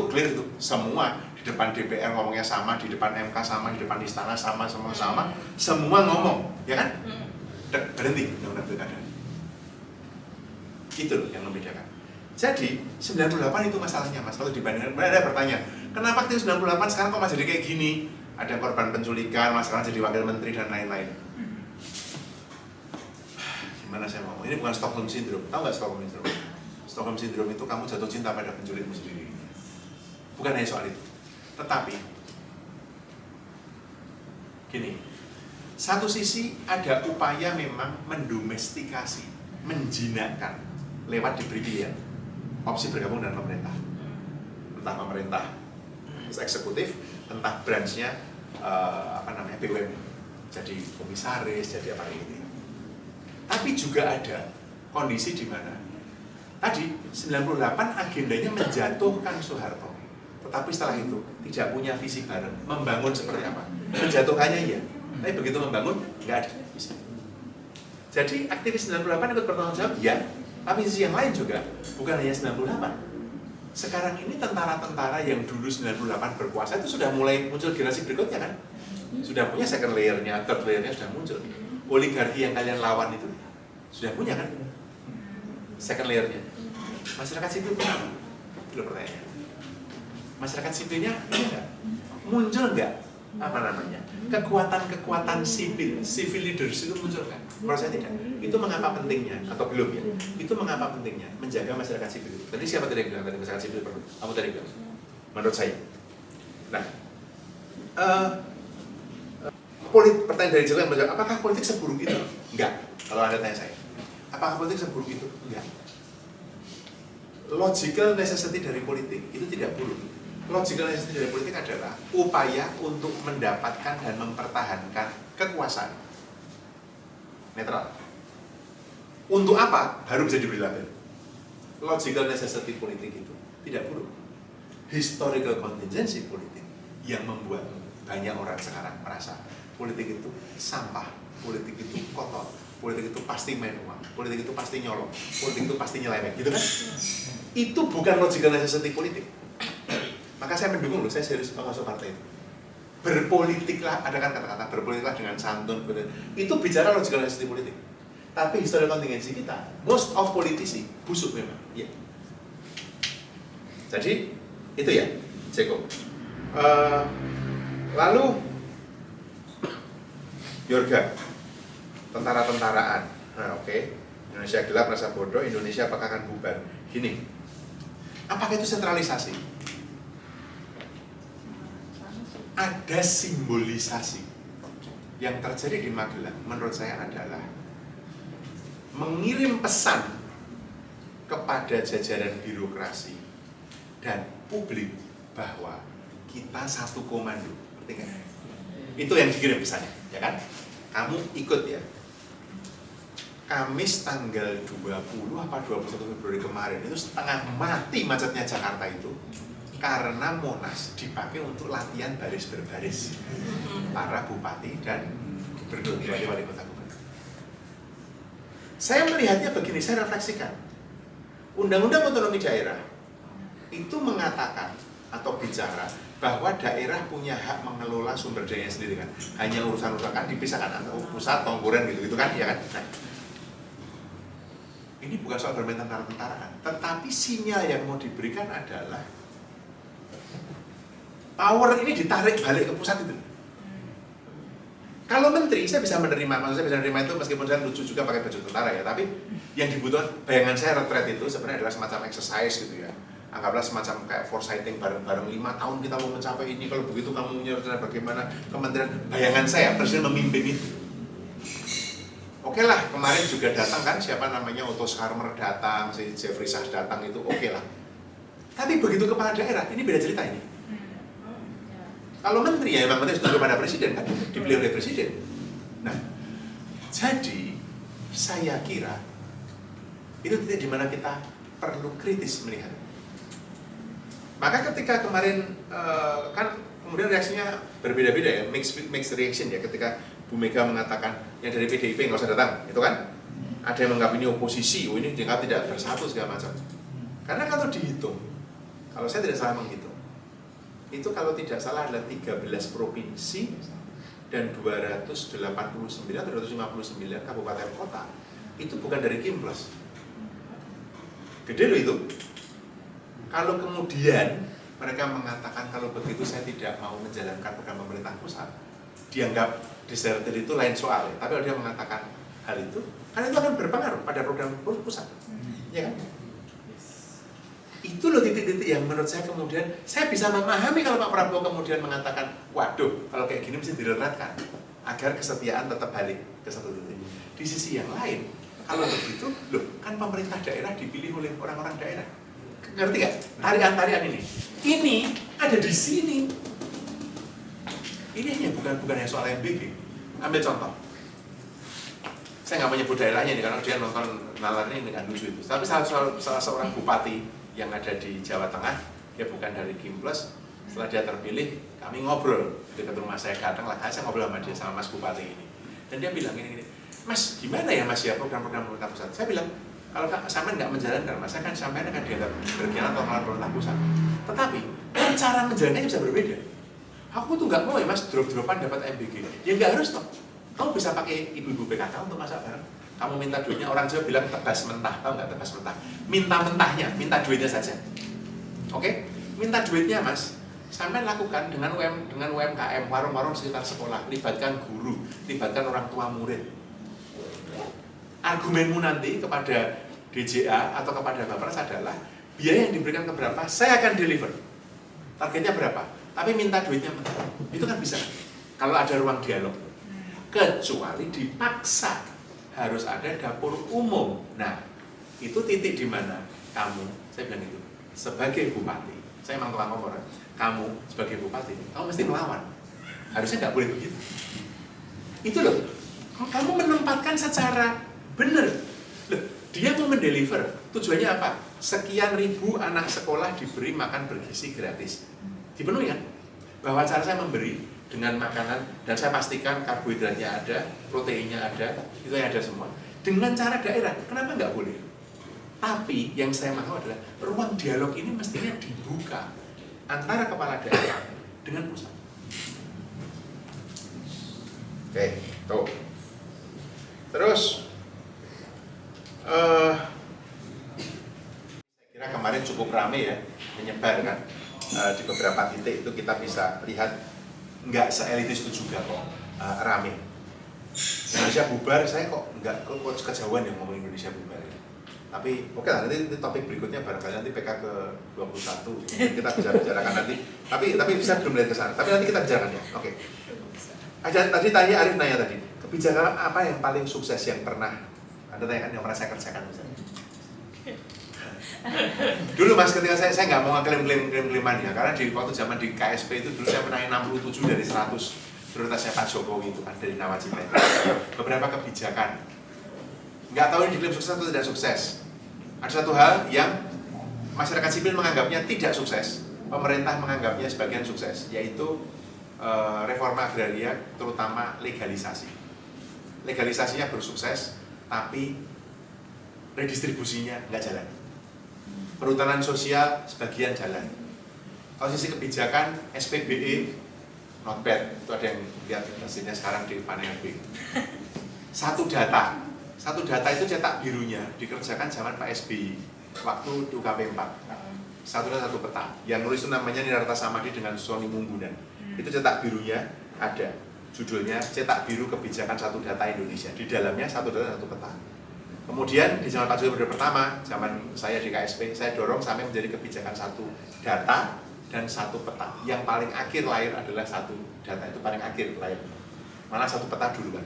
clear itu, semua di depan DPR ngomongnya sama, di depan MK sama, di depan istana sama, semua ngomong, ya kan? Berhenti undang-undang pilkada. Itu loh yang membedakan. Jadi 98 itu masalahnya Mas, kalau dibandingkan, ada pertanyaan, kenapa aktif 98 sekarang kok masih jadi kayak gini? Ada korban penculikan, Mas sekarang jadi wakil menteri dan lain-lain. Gimana saya ngomong? Ini bukan Stockholm Syndrome. Tahu nggak Stockholm Syndrome? Stockholm Syndrome itu kamu jatuh cinta pada penculikmu sendiri. Bukan hanya soal itu. Tetapi, gini, Satu sisi ada upaya memang mendomestikasi, menjinakkan lewat diberi pilihan opsi bergabung dengan pemerintah, entah pemerintah eksekutif, entah branchnya BUMN, jadi komisaris, jadi apa ini. Tapi juga ada kondisi di mana tadi 98 agendanya menjatuhkan Soeharto, tetapi setelah itu tidak punya visi bareng membangun seperti apa. Menjatuhkannya iya, tapi begitu membangun nggak ada visi. Jadi aktivis 98 ikut bertanggung jawab ya, tapi sisi yang lain juga bukan hanya 98. Sekarang ini tentara-tentara yang dulu 98 berkuasa itu sudah mulai muncul generasi berikutnya kan, sudah punya second layer-nya, third layer-nya sudah muncul. Oligarki yang kalian lawan itu sudah punya kan second layer-nya. Masyarakat sipil punya apa? Itu pertanyaan. Masyarakat sipilnya enggak? Muncul enggak? Kekuatan-kekuatan sipil, civil leaders itu muncul kan? Menurut saya tidak. Itu mengapa pentingnya, atau belum ya? Itu mengapa pentingnya menjaga masyarakat sipil. Tadi siapa tadi yang bilang tadi masyarakat sipil perlu? Kamu tadi bilang. Menurut saya. Nah, pertanyaan dari Joko yang menjawab, apakah politik seburuk itu? Enggak. Kalau Anda tanya saya, apakah politik seburuk itu? Enggak. Logical necessity dari politik itu tidak buruk. Logical necessity dari politik adalah upaya untuk mendapatkan dan mempertahankan kekuasaan. Netral. Untuk apa? Baru bisa diberi label. Logical necessity politik itu tidak buruk. Historical contingency politik yang membuat banyak orang sekarang merasa politik itu sampah, politik itu kotor, politik itu pasti main uang, politik itu pasti nyolong, politik itu pasti nyeleweng, gitu kan? Itu bukan logical necessity politik. Maka saya mendukung loh, saya serius masuk partai itu. Berpolitiklah, ada kan kata-kata berpolitiklah dengan santun, itu bicara logical necessity politik. Tapi historical contingency kita, most of politisi busuk memang, ya. Jadi itu ya, Jeko. Lalu Yorga, tentara-tentaraan. Nah, oke. Indonesia gelap, rasa bodoh, Indonesia apakah akan bubar? Gini, apakah itu sentralisasi? Ada simbolisasi yang terjadi di Magelang, menurut saya adalah mengirim pesan kepada jajaran birokrasi dan publik bahwa kita satu komando, ngerti nggak? Itu yang dikirim pesannya, ya kan? Kamu ikut ya. Kamis tanggal 20 apa 21 Februari kemarin itu setengah mati macetnya Jakarta itu karena Monas dipakai untuk latihan baris berbaris para bupati dan gubernur, wali kota gubernur. Saya melihatnya begini, saya refleksikan. Undang-undang otonomi daerah itu mengatakan atau bicara bahwa daerah punya hak mengelola sumber daya sendiri kan. Hanya urusan-urusan kan dipisahkan antara pusat, tonggoren gitu-gitu kan, ya kan. Nah, ini bukan soal bermain tentara-tentaraan, tetapi sinyal yang mau diberikan adalah power ini ditarik balik ke pusat itu. Kalau menteri, saya bisa menerima, maksud saya bisa menerima itu meskipun saya lucu juga pakai baju tentara ya, tapi yang dibutuhkan, bayangan saya retret itu sebenarnya adalah semacam exercise gitu ya. Anggaplah semacam kayak foresighting bareng-bareng 5 tahun kita mau mencapai ini, kalau begitu kamu punya rencana bagaimana kementerian, bayangan saya presiden memimpin itu. Oke lah, kemarin juga datang kan, siapa namanya Otto Scharmer datang, si Jeffrey Sachs datang itu oke lah. Tapi begitu kepala daerah, ini beda cerita ini. Kalau menteri ya memang menteri setuju pada presiden kan, dipilih oleh presiden. Nah, jadi saya kira itu titik di mana kita perlu kritis melihat. Maka ketika kemarin kan kemudian reaksinya berbeda-beda ya, mixed reaction ya, ketika Bu Mega mengatakan yang dari PDIP nggak usah datang, itu kan ada yang menganggap ini oposisi, ini dianggap tidak bersatu segala macam. Karena kalau dihitung, kalau saya tidak salah menghitung, itu kalau tidak salah adalah 13 provinsi dan 289 atau 259 kabupaten kota, itu bukan dari Kimplos. Gede loh itu. Kalau kemudian mereka mengatakan kalau begitu saya tidak mau menjalankan program pemerintah pusat, dianggap deserter itu lain soal ya. Tapi kalau dia mengatakan hal itu, kan itu akan berpengaruh pada program pusat, ya kan? Itu loh titik-titik yang menurut saya kemudian saya bisa memahami kalau Pak Prabowo kemudian mengatakan, waduh, kalau kayak gini mesti direratkan. agar kesetiaan tetap balik ke satu titik. Di sisi yang lain, kalau begitu, loh kan pemerintah daerah dipilih oleh orang-orang daerah. Ngerti nggak? Tarian-tarian ini ada di sini. Ini hanya bukan soal MBG. Ambil contoh. Saya nggak menyebut daerahnya nih karena dia nonton nalar ini dengan lucu itu. Tapi salah seorang bupati yang ada di Jawa Tengah, dia bukan dari Kimplus. Setelah dia terpilih, kami ngobrol dekat rumah saya, datang lah, saya ngobrol sama dia, sama Mas Bupati ini. Dan dia bilang gini, Mas gimana ya Mas ya program-program pemerintah pusat? Saya bilang, kalau sampai nggak menjalankan, Mas akan sampai akan dianggap berkhianat atau melawan pemerintah pusat. Tetapi cara menjalannya bisa berbeda. Aku tuh nggak mau ya Mas drop-dropan dapat MBG. Ya nggak harus toh. Kamu bisa pakai ibu-ibu PKK untuk masak bareng. Kamu minta duitnya, orang Jawa bilang tebas mentah, tahu nggak tebas mentah? Minta mentahnya, minta duitnya saja. Oke? Minta duitnya Mas. Sampai lakukan dengan UMKM, warung-warung sekitar sekolah, libatkan guru, libatkan orang tua murid. Argumenmu nanti kepada DJA atau kepada Bappenas adalah biaya yang diberikan ke berapa, saya akan deliver. Targetnya berapa? Tapi minta duitnya mentah. Itu kan bisa. Kalau ada ruang dialog. Kecuali dipaksa harus ada dapur umum. Nah, itu titik di mana kamu, saya bilang itu, sebagai bupati, saya memang tukang ngomong, kamu sebagai bupati, kamu mesti melawan. Harusnya nggak boleh begitu. Itu loh, kamu menempatkan secara benar. Loh, dia mau mendeliver, tujuannya apa? Sekian ribu anak sekolah diberi makan bergizi gratis. Dipenuhi kan? Bahwa cara saya memberi dengan makanan, dan saya pastikan karbohidratnya ada, proteinnya ada, itu yang ada semua. Dengan cara daerah, kenapa nggak boleh? Tapi yang saya mau adalah ruang dialog ini mestinya dibuka antara kepala daerah dengan pusat. Oke, tuh. Terus, saya kira kemarin cukup ramai ya, menyebar kan. Di beberapa titik itu kita bisa lihat nggak se-elitis itu juga kok rame. Indonesia bubar, saya kok nggak kejauhan yang ngomong Indonesia bubar. Tapi oke lah, nanti topik berikutnya barangkali nanti PK ke 21 kita bisa bicarakan nanti. Tapi saya belum lihat ke sana. Tapi nanti kita bicarakan ya. Oke. Tadi Arif nanya tadi, kebijakan apa yang paling sukses yang pernah Anda tanyakan yang pernah saya kerjakan misalnya? Dulu Mas, ketika saya nggak mau klaim-klaiman ya, karena di waktu zaman di KSP itu dulu saya menangin 67 dari 100 prioritasnya Pak Jokowi itu kan dari Nawacita. Beberapa kebijakan nggak tahu ini diklaim sukses atau tidak sukses. Ada satu hal yang masyarakat sipil menganggapnya tidak sukses, pemerintah menganggapnya sebagian sukses, yaitu reforma agraria, terutama legalisasi. Legalisasinya bersukses, tapi redistribusinya nggak jalan. Perhutanan sosial sebagian jalan. Kalau sisi kebijakan SPBE not bad, itu ada yang lihat hasilnya sekarang di panel B. Satu data itu cetak birunya dikerjakan zaman Pak SBY waktu UKP 4. Satu dan satu peta. Yang nulis itu namanya Nirarta Samadi dengan Sony Mumbunan. Itu cetak birunya ada. Judulnya Cetak Biru Kebijakan Satu Data Indonesia. Di dalamnya satu data satu peta. Kemudian di zaman Pak Jokowi periode pertama, zaman saya di KSP, saya dorong sampai menjadi kebijakan satu data dan satu peta. Yang paling akhir lahir adalah satu data, itu paling akhir lahir. Malah satu peta dulu kan.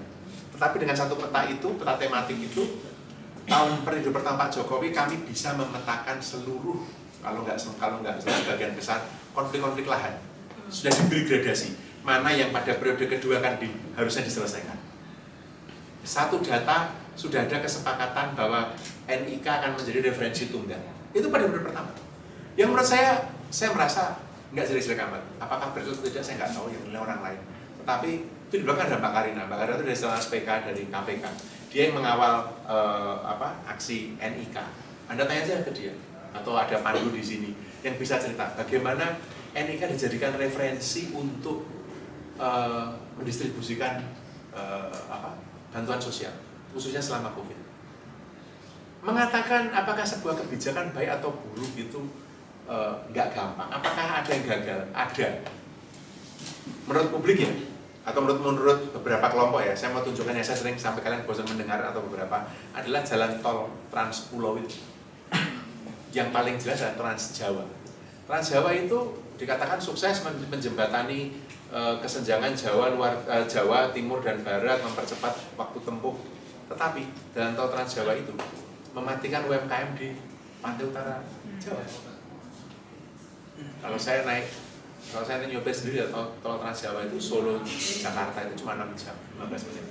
Tetapi dengan satu peta itu, peta tematik itu, tahun periode pertama Pak Jokowi kami bisa memetakan seluruh, kalau nggak sebagian besar konflik-konflik lahan. Sudah diberi gradasi, mana yang pada periode kedua kan harusnya diselesaikan. Satu data sudah ada kesepakatan bahwa NIK akan menjadi referensi tunggal. Itu pada periode pertama. Yang menurut saya merasa nggak jelek-jelek amat. Apakah betul atau tidak saya nggak tahu, yang nilai orang lain. Tetapi itu di belakang ada Mbak Karina. Mbak Karina itu dari Selanas PK dari KPK. Dia yang mengawal aksi NIK. Anda tanya aja ke dia. Atau ada Pandu di sini yang bisa cerita bagaimana NIK dijadikan referensi untuk mendistribusikan bantuan sosial, khususnya selama COVID. Mengatakan apakah sebuah kebijakan baik atau buruk itu nggak gampang. Apakah ada yang gagal? Ada. Menurut publik ya, atau menurut beberapa kelompok ya, saya mau tunjukkan yang saya sering sampai kalian bosan mendengar atau beberapa, adalah jalan tol Trans Pulau itu. Yang paling jelas adalah Trans Jawa. Trans Jawa itu dikatakan sukses menjembatani kesenjangan Jawa Timur dan Barat, mempercepat waktu tempuh. Tetapi dalam tol Trans Jawa itu mematikan UMKM di pantai utara Jawa. Kalau saya nyopir sendiri atau tol Trans Jawa itu Solo Jakarta itu cuma 6 jam, 15 menit.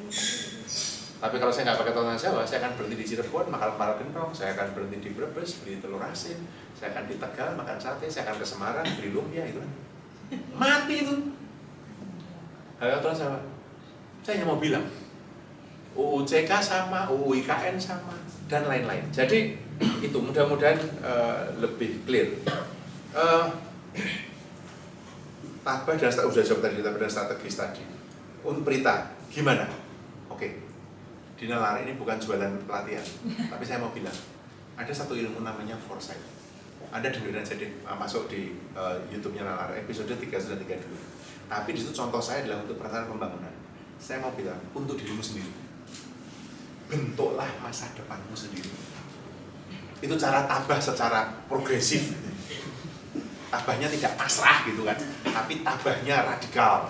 Tapi kalau saya nggak pakai tol Trans Jawa, saya akan berhenti di Cirebon makan kepala gentong, saya akan berhenti di Brebes beli telur asin, saya akan di Tegal makan sate, saya akan ke Semarang beli lumpia itu. Mati itu. Kalau Trans Jawa, saya hanya mau bilang UU CK sama, UU IKN sama, dan lain-lain. Jadi itu mudah-mudahan lebih clear. Tabah dan sudah jawab tadi, tabah dan strategis tadi. Untuk berita, gimana? Oke, di Nalar ini bukan jualan pelatihan, tapi saya mau bilang, ada satu ilmu namanya foresight. Anda dengerin aja deh, masuk di YouTube-nya Nalar, episode 3 sudah 32. Tapi di situ contoh saya adalah untuk perencanaan pembangunan. Saya mau bilang, untuk dirimu sendiri. Bentuklah masa depanmu sendiri. Itu cara tabah secara progresif. Tabahnya tidak pasrah gitu kan, tapi tabahnya radikal.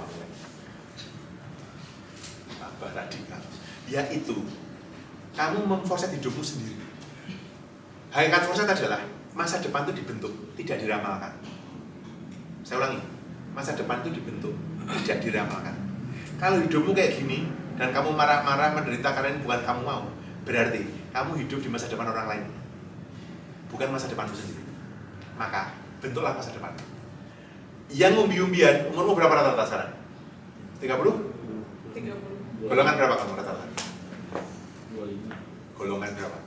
Tabah radikal. Yaitu, kamu memforset hidupmu sendiri. Hakikat forset adalah masa depan itu dibentuk, tidak diramalkan. Saya ulangi, masa depan itu dibentuk, tidak diramalkan. Kalau hidupmu kayak gini, dan kamu marah-marah menderita karena ini bukan kamu mau, berarti kamu hidup di masa depan orang lain, bukan masa depanmu sendiri. Maka bentuklah masa depan. Yang umbi-umbian, umurmu berapa rata-rata sekarang? 30? 30. Golongan berapa kamu rata-rata? 25. Golongan berapa?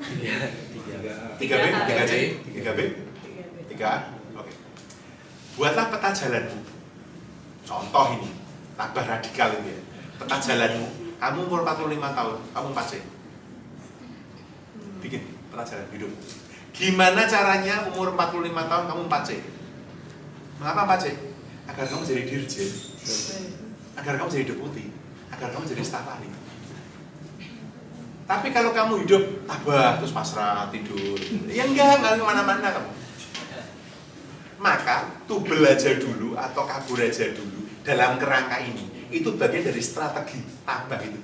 3B, 3C, 3B, 3A. Oke. Buatlah peta jalanmu. Contoh ini, tabah radikal ini ya. Peta jalanmu. Kamu umur 45 tahun, kamu 4C. Bikin peta jalan hidup. Gimana caranya umur 45 tahun kamu 4C? Mengapa 4C? Agar kamu jadi dirjen, agar kamu jadi deputi, agar kamu jadi staf ahli. Tapi kalau kamu hidup tabah, terus pasrah, tidur, ya enggak kemana-mana kamu. Maka tubel aja dulu atau kabur aja dulu dalam kerangka ini. Itu bagian dari strategi tabah itu.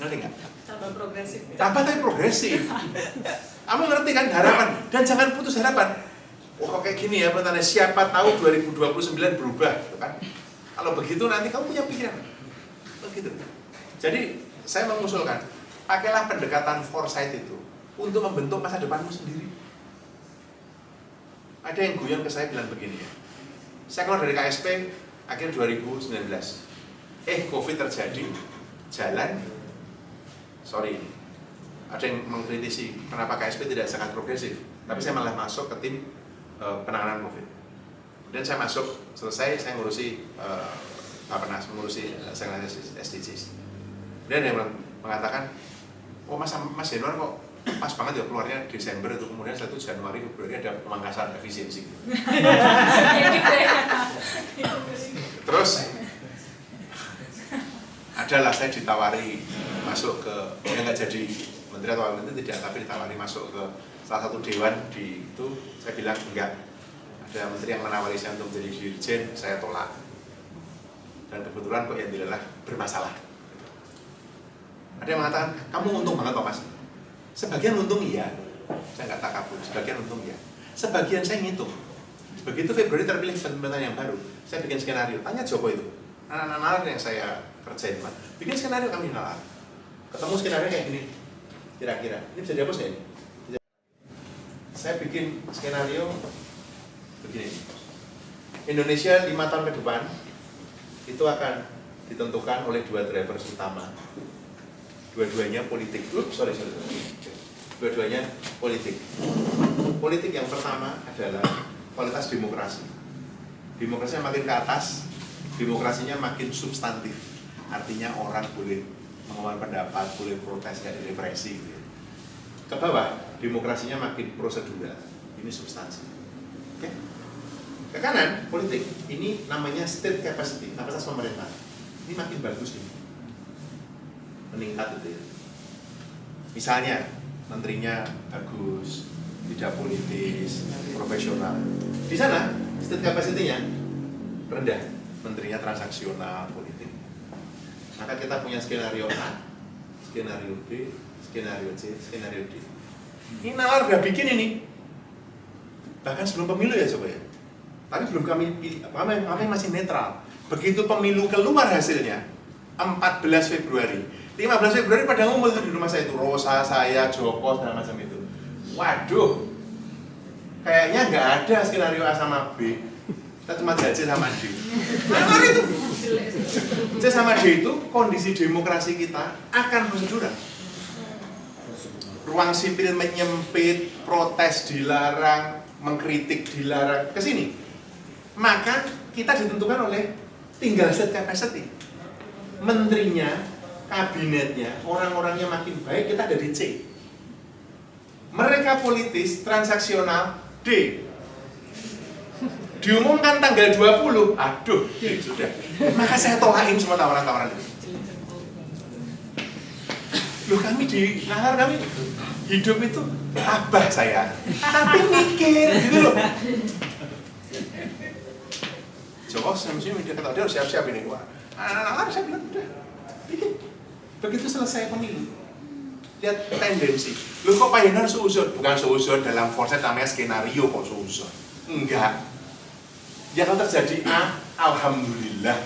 Ngerti nggak? Tabah progresif. Tabah tapi progresif. Kamu ngerti kan harapan? Dan jangan putus harapan. Oh kok kayak gini ya, pertanyaan siapa tahu 2029 berubah, gitu kan? Kalau begitu nanti kamu punya pikiran. Begitu. Jadi saya mengusulkan, pakailah pendekatan foresight itu untuk membentuk masa depanmu sendiri. Ada yang guyon ke saya bilang begini ya. Saya keluar dari KSP akhir 2019. Covid terjadi, jalan. Sorry, ada yang mengkritisi kenapa KSP tidak sangat progresif. Tapi saya malah masuk ke tim penanganan Covid. Kemudian saya masuk, selesai saya ngurusi Bapenas, mengurusi SDGs. Kemudian dia mengatakan, oh Mas Januar kok pas banget ya keluarnya Desember itu, kemudian 1 Januari Februari ada pemangkasan efisiensi. Terus adalah saya ditawari masuk ke, ya nggak jadi menteri atau menteri tidak, tapi ditawari masuk ke salah satu dewan di itu, saya bilang enggak. Ada menteri yang menawari saya untuk menjadi dirjen, saya tolak. Dan kebetulan kok yang dilelah bermasalah. Ada yang mengatakan, kamu untung banget Pak Mas. Sebagian untung iya, saya nggak takabur, sebagian untung iya. Sebagian saya ngitung. Begitu Februari terpilih pemerintahan yang baru, saya bikin skenario, tanya Joko itu. Anak-anak yang saya kerjain, Pak. Bikin skenario kami nalar. Ketemu skenario kayak gini. Kira-kira, ini bisa dihapus nggak ini? Saya bikin skenario begini. Indonesia 5 tahun ke depan itu akan ditentukan oleh 2 driver utama. Dua-duanya politik. Dua-duanya politik. Politik yang pertama adalah kualitas demokrasi. Demokrasinya makin ke atas, demokrasinya makin substantif. Artinya orang boleh mengeluarkan pendapat, boleh protes, nggak direpresi. Gitu. Ke bawah, demokrasinya makin prosedural. Ini substansi. Oke? Ke kanan, politik. Ini namanya state capacity, kapasitas pemerintah. Ini makin bagus ini. Meningkat itu ya. Misalnya, menterinya bagus, tidak politis, profesional. Di sana, state capacity-nya rendah. menterinya transaksional politik. Maka kita punya skenario A, skenario B, skenario C, skenario D. Ini nalar udah bikin ini. Bahkan sebelum pemilu ya coba ya. Tapi belum kami pilih, kami masih netral. Begitu pemilu keluar hasilnya, 14 Februari. 15 Februari pada ngumpul di rumah saya itu, Rosa, saya, Joko, segala macam itu. Waduh, kayaknya nggak ada skenario A sama B. Kita cuma C sama D. Mana itu? C sama D itu kondisi demokrasi kita akan prosedural. Ruang sipil menyempit, protes dilarang, mengkritik dilarang, ke sini. Maka kita ditentukan oleh tinggal set capacity. Menterinya, kabinetnya, orang-orangnya makin baik, kita ada di C. Mereka politis, transaksional, D. Diumumkan tanggal 20, aduh, D sudah. Maka saya tolakin semua tawaran-tawaran itu. Loh kami di nalar kami hidup itu abah saya, tapi mikir gitu loh. Joko saya mesti mikir kata dia siap-siap ini wah. Anak-anak saya bilang udah bikin. Begitu selesai pemilu, lihat tendensi. Loh kok Pak Yenar seuzon? Bukan seuzon dalam forset namanya skenario kok seuzon. Enggak. Ya kalau terjadi A, alhamdulillah.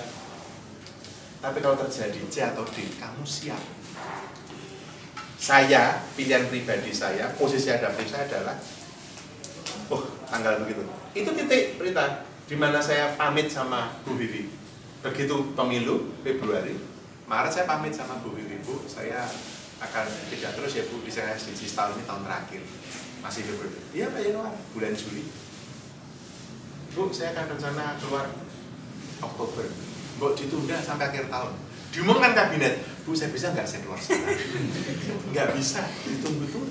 Tapi kalau terjadi C atau D, kamu siap. Saya, pilihan pribadi saya, posisi adaptif saya adalah tanggal begitu. Itu titik berita di mana saya pamit sama Bu Vivi. Begitu pemilu Februari, Maret saya pamit sama Bu Vivi. Bu, saya akan tidak terus ya Bu, di saya SDG tahun ini tahun terakhir. Masih Februari. Iya Pak Yanuar, bulan Juli. Bu, saya akan rencana keluar Oktober. Bu, ditunda sampai akhir tahun. Diumumkan kabinet, Bu saya bisa nggak saya keluar sekarang? Nggak bisa, ditunggu-tunggu.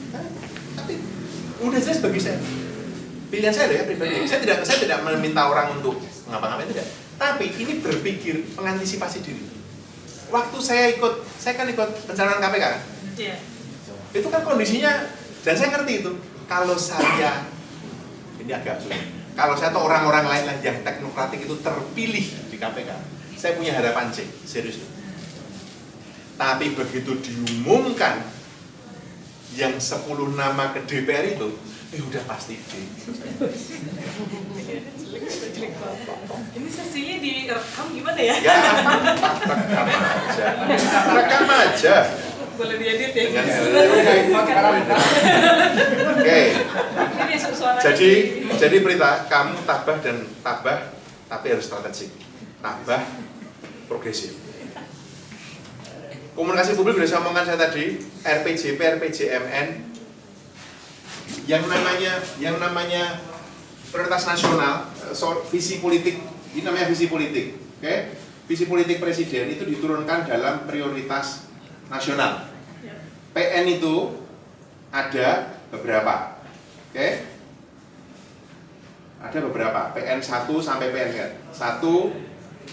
Tapi udah jelas bagi saya. Pilihan saya ya pribadi. Saya tidak meminta orang untuk ngapa-ngapain tidak. Tapi ini berpikir mengantisipasi diri. Waktu saya kan ikut pencalonan KPK kan? Iya. Itu kan kondisinya, dan saya ngerti itu. Kalau saya, ini agak sulit. Kalau saya atau orang-orang lain yang teknokratik itu terpilih di KPK, saya punya harapan C, serius. Tapi begitu diumumkan yang 10 nama ke DPR itu, udah pasti D. Ini sesinya direkam gimana ya? Ya, rekam aja. Boleh diedit ya guys. Oke. Jadi berita kamu tabah tapi harus strategik. Tabah progresif. Komunikasi publik sudah saya omongkan saya tadi, RPJP, RPJMN, yang namanya prioritas nasional, visi politik, ini namanya visi politik, oke? Visi politik presiden itu diturunkan dalam prioritas nasional. PN itu ada beberapa, oke? Ada beberapa, PN 1 sampai PN 1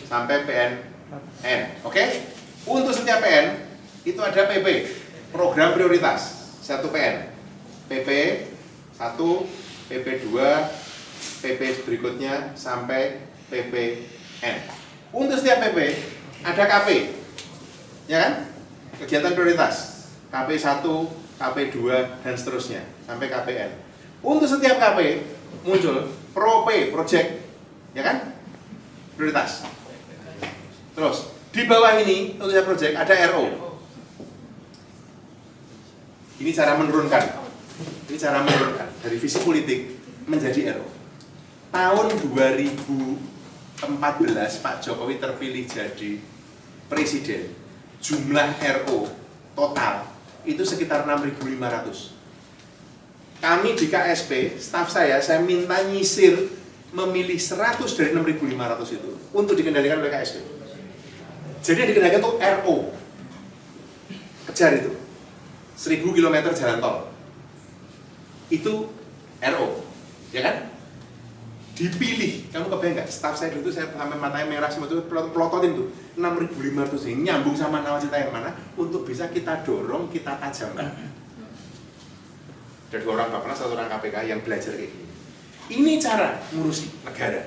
sampai PNN, oke? Untuk setiap PN itu ada PP, program prioritas 1 PN, PP 1, PP 2, PP berikutnya sampai PPN. Untuk setiap PP ada KP, ya kan? Kegiatan prioritas KP 1, KP 2 dan seterusnya sampai KPN. Untuk setiap KP muncul project, ya kan? Prioritas. Terus di bawah ini untuk setiap project ada RO. Ini cara menurunkan dari visi politik menjadi RO. Tahun 2014 Pak Jokowi terpilih jadi presiden. Jumlah RO total itu sekitar 6.500. Kami di KSP, staf saya minta nyisir memilih 100 dari 6.500 itu untuk dikendalikan oleh KSP. Jadi yang dikendalikan itu RO. Kejar itu. 1000 km jalan tol. Itu RO. Ya kan? Dipilih. Kamu kebayang nggak? Staf saya dulu saya sampai matanya merah semua itu pelototin tuh. 6.500 ini nyambung sama nawacita yang mana untuk bisa kita dorong, kita tajamkan. Ada 2 orang Bappenas, 1 orang KPK yang belajar kayak gini. Ini cara ngurusi negara.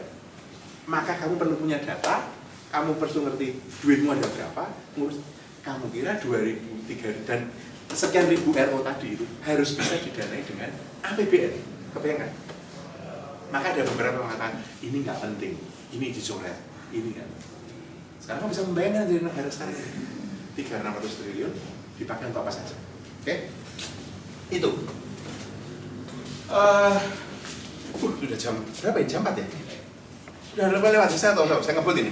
Maka kamu perlu punya data, kamu perlu ngerti duitmu ada berapa, ngurus. Kamu kira 2.000, 3.000 dan sekian ribu RO tadi itu harus bisa didanai dengan APBN, kebayang? Maka ada beberapa yang mengatakan ini nggak penting, ini dicoret, ini kan. Sekarang kamu bisa membayangkan dari negara sekarang ini 300-600 triliun dipakai untuk apa saja, oke? Itu. Sudah jam berapa ya? Jam 4 ya? Sudah lewat, saya tahu, saya ngebut ini.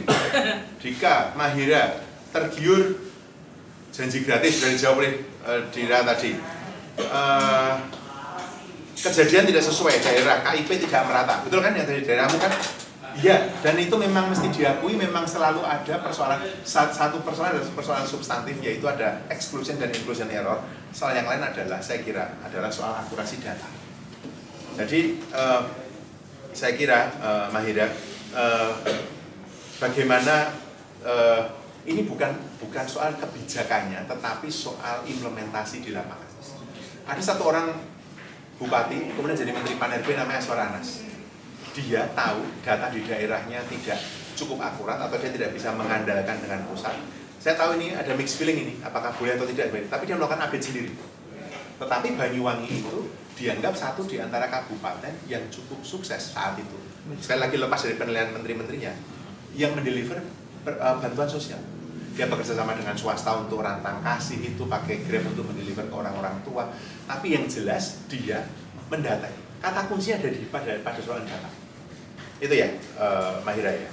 Dika, Mahira, tergiur janji gratis sudah dijawab oleh Dira tadi. Kejadian tidak sesuai daerah, KIP tidak merata, betul kan yang dari daerahmu kan? Iya, dan itu memang mesti diakui, memang selalu ada persoalan, satu persoalan adalah persoalan substantif, yaitu ada exclusion dan inclusion error. Soal yang lain adalah, saya kira, adalah soal akurasi data. Jadi, saya kira, Mahira, bagaimana ini bukan soal kebijakannya, tetapi soal implementasi di lapangan. Ada satu orang bupati, kemudian jadi menteri Pan-RB namanya Aswar Anas. Dia tahu data di daerahnya tidak cukup akurat atau dia tidak bisa mengandalkan dengan pusat. Saya tahu ini ada mixed feeling ini, apakah boleh atau tidak boleh, tapi dia melakukan update sendiri. Tetapi Banyuwangi itu dianggap satu di antara kabupaten yang cukup sukses saat itu. Sekali lagi lepas dari penilaian menteri-menterinya, yang mendeliver bantuan sosial. Dia bekerja sama dengan swasta untuk rantang kasih itu, pakai Grab untuk mendeliver ke orang-orang tua. Tapi yang jelas dia mendatai. Kata kuncinya ada pada soal data. Itu ya, Mahira ya.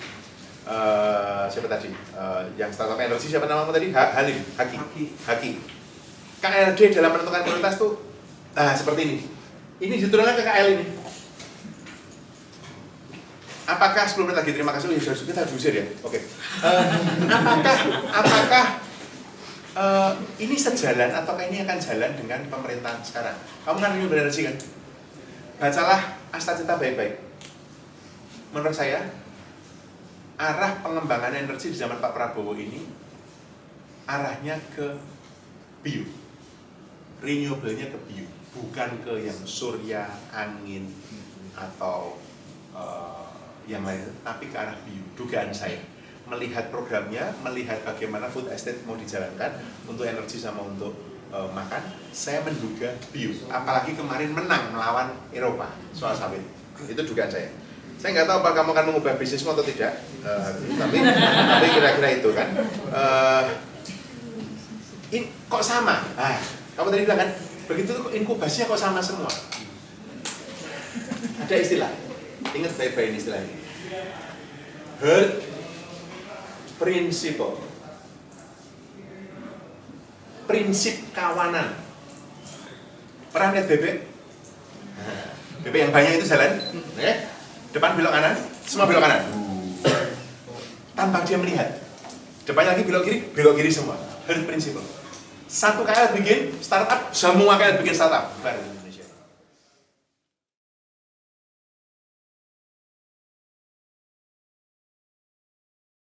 Siapa tadi? Yang startup energi siapa namamu tadi? Halim, Haki. KLD dalam menentukan prioritas tuh, seperti ini. Ini diturunkan ke KL ini. Apakah sebelum lagi terima kasih, kita harus usir ya, oke. Apakah ini sejalan ataukah ini akan jalan dengan pemerintahan sekarang? Kamu kan renewable energy kan? Bacalah Asta Cita baik-baik. Menurut saya, arah pengembangan energi di zaman Pak Prabowo ini arahnya ke bio, renewable-nya ke bio, bukan ke yang surya, angin atau yang lain, tapi ke arah bio. Dugaan saya, melihat programnya, melihat bagaimana food estate mau dijalankan untuk energi sama untuk makan, saya menduga bio. Apalagi kemarin menang melawan Eropa soal sawit. Itu dugaan saya. Saya nggak tahu apakah kamu akan mengubah bisnismu atau tidak, tapi kira-kira itu kan. Ini kok sama? Kamu tadi bilang kan, begitu inkubasinya kok sama semua. Ada istilah. Ingat baik-baik istilah ini. Herd principle. Prinsip kawanan. Pernah lihat bebek? Bebek yang banyak itu jalan, depan belok kanan, semua belok kanan. Tanpa dia melihat. Depannya lagi belok kiri semua. Herd principle. Satu KL bikin startup, semua KL bikin startup. Baru.